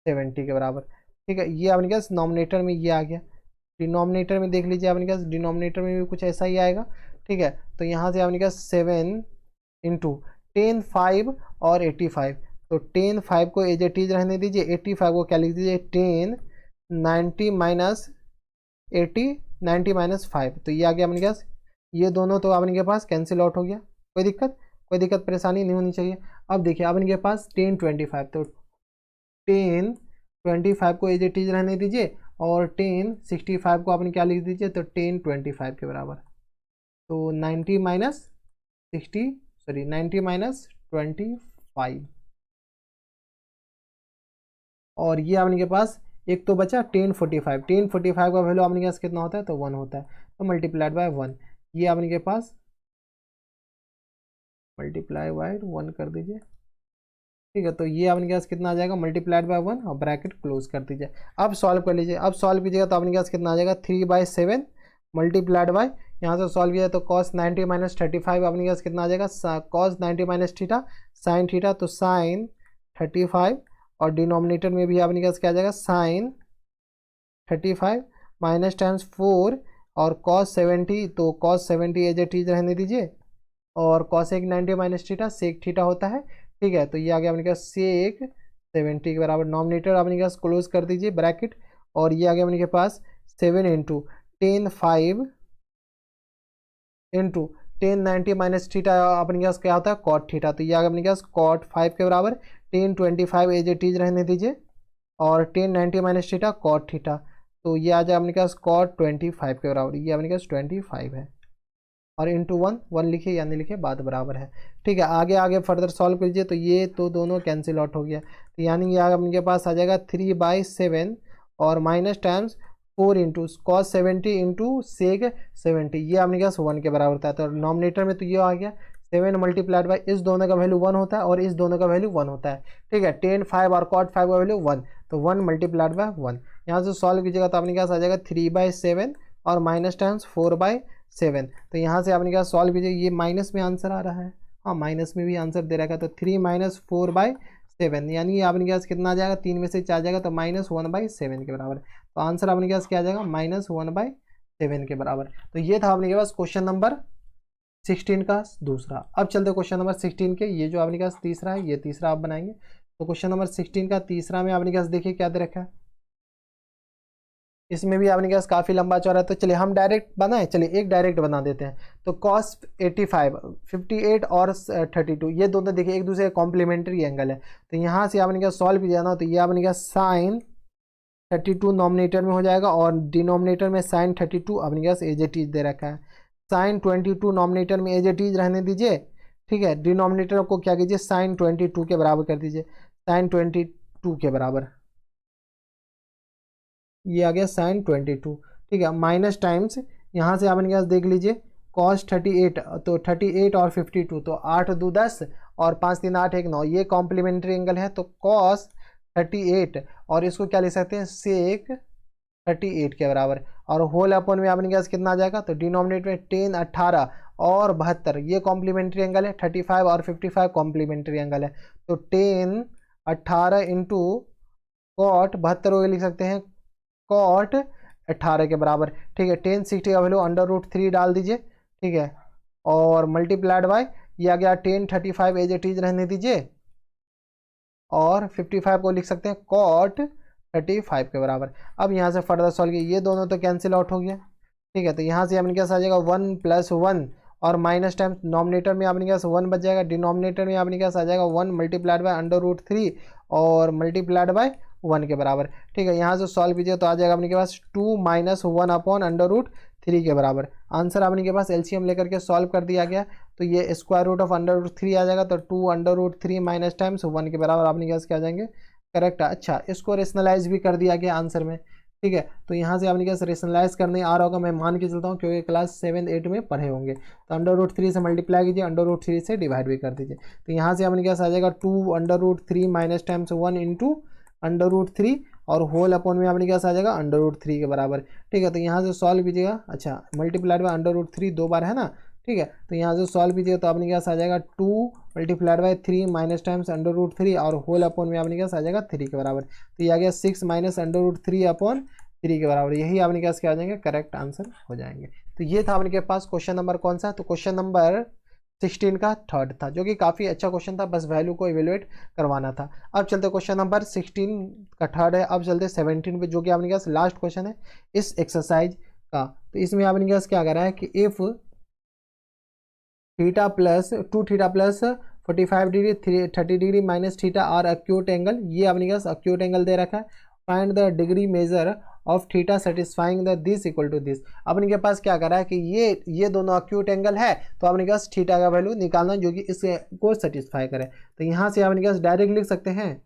70 के बराबर। ठीक है, ये अपने पास नॉमिनेटर में ये आ गया। डिनोमिनेटर में देख लीजिए, अपने पास डिनोमिनेटर में भी कुछ ऐसा ही आएगा। ठीक है, तो यहाँ से अपने पास 7 इंटू 10 5 और 85, तो 10 5 को एज इट इज रहने दीजिए, 85 को क्या लिख दीजिए, 10 90 माइनस 80 90 माइनस 5, तो ये आ गया अपने पास। ये दोनों तो अपने के पास कैंसिल आउट हो गया, कोई दिक्कत, कोई दिक्कत परेशानी नहीं होनी चाहिए। अब देखिए अपने के पास 10 25, तो 10 25 को एज इट इज रहने दीजिए, और 10 65 को आपने क्या लिख दीजिए, तो 10 25 के बराबर। तो 90 माइनस 60, सॉरी 90 माइनस 25, और ये आपने के पास एक तो बचा 1045, 1045 का वैल्यू आपने के पास कितना होता है, तो 1 होता है, तो मल्टीप्लाइड बाय 1, ये आपने के पास मल्टीप्लाई बाय 1 कर दीजिए। ठीक है, तो ये आपने के पास कितना आ जाएगा, मल्टीप्लाइड बाय 1, और ब्रैकेट क्लोज कर दीजिए। अब सॉल्व कर लीजिए, अब सॉल्व कीजिएगा तो आपने के पास कितना आ जाएगा, 3/7 मल्टीप्लाइड बाय, यहाँ से सॉल्व किया तो cos 90 माइनस 35 अपने के पास कितना आ जाएगा, cos 90 minus theta sine theta, तो साइन 35, और डिनोमिनेटर में भी आपने के पास क्या आ जाएगा, साइन 35 माइनस टाइम्स 4, और cos 70, तो cos 70 एज ए टीज रहने दीजिए, और cosec 90 minus theta sec theta होता है। ठीक है, तो ये आ गया अपने पास सेक 70 के बराबर, नॉमिनेटर अपने पास क्लोज कर दीजिए ब्रैकेट, और ये आ गया अपने के पास 7 इंटू 10 5 इंटू 10 90 माइनस थीटा अपने पास क्या होता है, कॉट थीटा, तो ये आ गया अपने पास कॉट 5 के बराबर। 10 25 एज इट इज रहने दीजिए, और 10 90 माइनस थीटा कॉट थीटा, तो ये आ जाए अपने पास कॉट 25 के बराबर, ये अपने पास 25 है, और इंटू 1 1 लिखिए या नहीं लिखिए बात बराबर है। ठीक है, आगे आगे फर्दर सॉल्व कीजिए, तो ये तो दोनों कैंसिल आउट हो गया, तो यानी ये अपने पास आ जाएगा 3/7, और minus times 4 into cos 70 into sec 70, ये अपने पास 1 के बराबर होता है। तो नॉमिनेटर में तो ये आ गया 7 मल्टीप्लाइड बाई, इस दोनों का वैल्यू 1 होता है और इस दोनों का वैल्यू 1 होता है। ठीक है, 10 5 और कॉट 5 का वैल्यू 1, तो 1 मल्टीप्लाइड बाय 1, यहाँ से सॉल्व कीजिएगा तो अपने पास आ जाएगा 3/7 और माइनस टाइम्स 4/7, तो यहाँ से आपने क्या सॉल्व कीजिए, ये माइनस में आंसर आ रहा है, हाँ माइनस में भी आंसर दे रखा है, तो 3 माइनस 4/7, यानी आपने क्या कितना आ जाएगा, 3 में से 4 जाएगा तो -1/7 के बराबर, तो आंसर आपने क्या क्या आ जाएगा -1/7 के बराबर। तो ये था आपने के पास क्वेश्चन नंबर 16 का दूसरा। अब चलते क्वेश्चन नंबर 16 के, ये जो आपने पास तीसरा है ये तीसरा आप बनाएंगे। तो क्वेश्चन नंबर 16 का तीसरा में आपने पास देखिए क्या दे रखा है, इसमें भी आपने पास काफ़ी लंबा चौड़ा है, तो चलिए हम डायरेक्ट बनाएं, चलिए एक डायरेक्ट बना देते हैं। तो cos 85 58 और 32 ये दोनों देखिए एक दूसरे कॉम्प्लीमेंट्री एंगल है, तो यहाँ से आपने क्या सॉल्व किया ना, तो ये आपने क्या साइन 32 नॉमिनेटर में हो जाएगा और डिनोमिनेटर में साइन 32 अपने पास एज इट इज दे रखा है, साइन 22 नॉमिनेटर में एज इट इज रहने दीजिए। ठीक है, डिनोमिनेटर को क्या कीजिए साइन 22 के बराबर कर दीजिए, साइन 22 के बराबर, ये आ गया साइन 22। ठीक है, माइनस टाइम्स यहाँ से आपने पास देख लीजिए कॉस 38, तो 38 और 52, तो 8 2 10 और 5 3 8 1 9, ये कॉम्प्लीमेंट्री एंगल है, तो कॉस 38 और इसको क्या ले सकते हैं सेक 38 के बराबर, और होल अपॉन में आपने पास कितना आ जाएगा, तो डिनोमिनेटर में 10 18 और 72 ये कॉम्प्लीमेंट्री एंगल है, 35 और 55 कॉम्प्लीमेंट्री एंगल है, तो 10 18 इंटू कॉट 72 लिख सकते हैं कॉट 18 के बराबर। ठीक है, 10 60 का वैल्यू √3 डाल दीजिए। ठीक है, और मल्टीप्लाइड बाय ये आ गया 10 35 एज इट इज रहने दीजिए, और 55 को लिख सकते हैं कॉट 35 के बराबर। अब यहाँ से फर्दर सॉल्व किया, ये दोनों तो कैंसिल आउट हो गया, ठीक है। तो यहाँ से अपने पास आ जाएगा 1 + 1 और माइनस टाइम नॉमिनेटर में अपने पास 1 बच जाएगा, डिनोमिनेटर में अपने पास आ जाएगा 1 मल्टीप्लाइड बाय √3 और मल्टीप्लाइड बाय 1 के बराबर, ठीक है। यहाँ से सॉल्व कीजिए तो आ जाएगा अपने के पास 2 - 1 अपॉन √3 के बराबर। आंसर अपने के पास एलसीएम लेकर के सॉल्व कर दिया गया, तो ये स्क्वायर रूट ऑफ √3 आ जाएगा, तो 2 √3 माइनस टाइम्स 1 के बराबर अपने के पास क्या आ जाएंगे, करेक्ट। अच्छा, इसको रेशनलाइज भी कर दिया गया आंसर में, ठीक है। तो यहाँ से आपने क्या रेशनलाइज करने आ रहा होगा, मैं मान के चलता हूँ क्योंकि क्लास 7 8 में पढ़े होंगे। तो √3 से मल्टीप्लाई कीजिए, √3 से डिवाइड भी कर दीजिए, तो यहाँ से आपने क्या आ जाएगा 2 √3 माइनस टाइम्स 1 इंटू √3 और होल अपॉन में आपने क्या आ जाएगा √3 के बराबर, ठीक है। तो यहाँ से सॉल्व कीजिएगा, अच्छा मल्टीप्लाइड बाय √3 दो बार है ना, ठीक है। तो यहाँ से सॉल्व कीजिएगा तो आपने क्या आ जाएगा 2 मल्टीप्लाइड बाय 3 माइनस टाइम्स √3 और होल अपॉन में आपने क्या आ जाएगा 3 के बराबर। तो ये आ गया 6 माइनस √3 अपॉन 3 के बराबर, यही आपने क्या आ जाएंगे करेक्ट आंसर हो जाएंगे। तो ये था आपके पास क्वेश्चन नंबर कौन सा, तो क्वेश्चन नंबर 16 का थर्ड था, जो कि काफ़ी अच्छा क्वेश्चन था, बस वैल्यू को इवेलुएट करवाना था। अब चलते क्वेश्चन नंबर 16 का थर्ड है, अब चलते 17 पे, जो कि आपने क्या लास्ट क्वेश्चन है इस एक्सरसाइज का। तो इसमें आपने क्या करा है कि if theta plus 2 theta plus 45 degree 30 degree minus theta are acute angle, ये आपने क्या अक्यूट एंगल दे रखा है, find the degree measure of theta satisfying the this equal to this. अपने के पास क्या करा है कि ये दोनों अक्यूट एंगल है, तो अपने के पास थीटा का वैल्यू निकालना जो कि इसको सेटिस्फाई करे। तो यहाँ से अपने के पास डायरेक्ट लिख सकते हैं,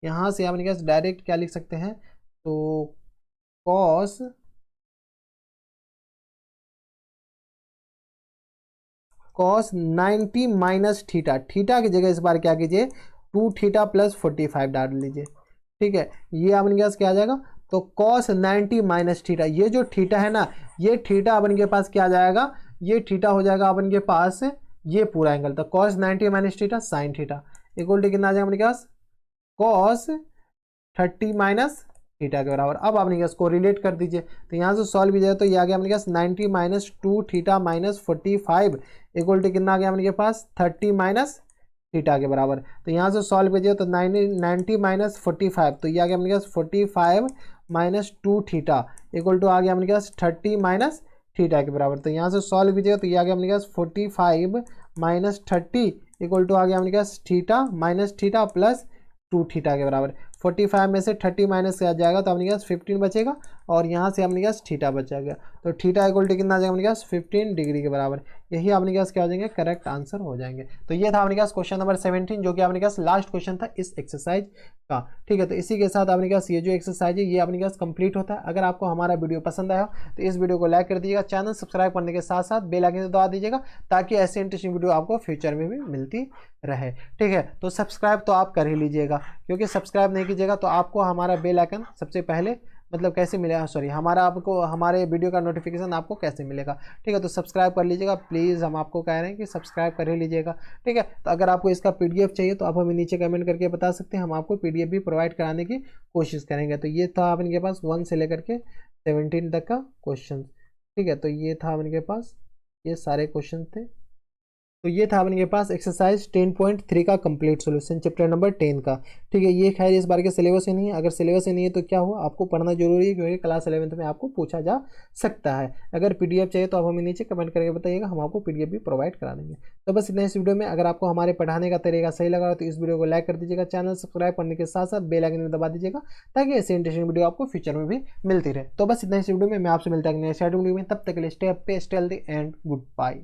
यहाँ से अपने के पास डायरेक्ट क्या लिख सकते हैं, तो कॉस 90 माइनस थीटा, थीटा की जगह इस बार क्या कीजिए 2 थीटा प्लस 45 डाल लीजिए, ठीक है। ये अपने के पास क्या आ जाएगा, तो कॉस 90 माइनस थीटा, ये जो थीटा है ना, ये थीटा अपन के पास क्या आ जाएगा, ये थीटा हो जाएगा अपन के पास ये पूरा एंगल, तो cos 90 minus theta sine theta equal to कितना आ जाएगा अपने पास कॉस 30 माइनस थीटा के बराबर। अब आपने इसको रिलेट कर दीजिए, तो यहाँ से सॉल्व कीजिए तो ये आ गया अपने पास 90 minus 2 theta minus 45 equal to कितना आ गया अपने पास 30 माइनस थीटा के बराबर। तो यहाँ से सॉल्व कीजिए तो 90 माइनस 45, तो ये आ गया अपने पास 45 माइनस 2 थीटा इक्वल टू आ गया अपने पास 30 माइनस थीटा के बराबर। तो यहाँ से सॉल्व कीजिए तो ये आ गया अपने पास 45 माइनस 30 इक्वल टू आ गया अपने पास theta minus theta plus 2 theta के बराबर। 45 में से 30 माइनस किया जाएगा तो अपने पास 15 बचेगा, और यहाँ से अपने पास थीटा बच जाएगा, तो थीटा इक्वल टू कितना आ जाएगा अपने पास 15 डिग्री के बराबर। यही अपने पास क्या हो जाएंगे करेक्ट आंसर हो जाएंगे। तो ये था अपने पास क्वेश्चन नंबर 17, जो कि अपने पास लास्ट क्वेश्चन था इस एक्सरसाइज का, ठीक है। तो इसी के साथ अपने पास ये जो एक्सरसाइज है ये अपने पास कंप्लीट होता है। अगर आपको हमारा वीडियो पसंद आया तो इस वीडियो को लाइक कर दीजिएगा, चैनल सब्सक्राइब करने के साथ साथ बेल आइकन दबा दीजिएगा, ताकि ऐसे इंटरेस्टिंग वीडियो आपको फ्यूचर में भी मिलती रहे, ठीक है। तो सब्सक्राइब तो आप कर ही लीजिएगा, क्योंकि सब्सक्राइब नहीं कीजिएगा तो आपको हमारा बेल आइकन सबसे पहले मतलब कैसे मिलेगा, सॉरी आपको हमारे वीडियो का नोटिफिकेशन आपको कैसे मिलेगा, ठीक है। तो सब्सक्राइब कर लीजिएगा प्लीज़, हम आपको कह रहे हैं कि सब्सक्राइब कर ही लीजिएगा, ठीक है। तो अगर आपको इसका पीडीएफ चाहिए तो आप हमें नीचे कमेंट करके बता सकते हैं, हम आपको पीडीएफ भी प्रोवाइड कराने की कोशिश करेंगे। तो ये था अपने पास 1 से लेकर के 17 तक का क्वेश्चन, ठीक है। तो ये था अपने पास ये सारे क्वेश्चन थे। तो ये था अपने पास एक्सरसाइज 10.3 का कंप्लीट सॉल्यूशन चैप्टर नंबर 10 का, ठीक है। ये खैर इस बार के सिलेबस से नहीं है, अगर सिलेबस से नहीं है तो क्या हुआ, आपको पढ़ना जरूरी है, क्योंकि क्लास 11th में आपको पूछा जा सकता है। अगर पीडीएफ चाहिए तो आप हमें नीचे कमेंट करके बताइएगा, हम आपको पीडीएफ भी प्रोवाइड करा देंगे। तो बस इतना इस वीडियो में। अगर आपको हमारे पढ़ाने का तरीका सही लगा तो इस वीडियो को लाइक कर दीजिएगा, चैनल सब्सक्राइब करने के साथ साथ बेल आइकन में दबा दीजिएगा, ताकि ऐसे इंटरेस्टिंग वीडियो आपको फ्यूचर में भी मिलती रहे। तो बस इतना इस वीडियो में, मैं आपसे मिलता है नेक्स्ट वीडियो में, तब तक के लिए stay healthy and good bye.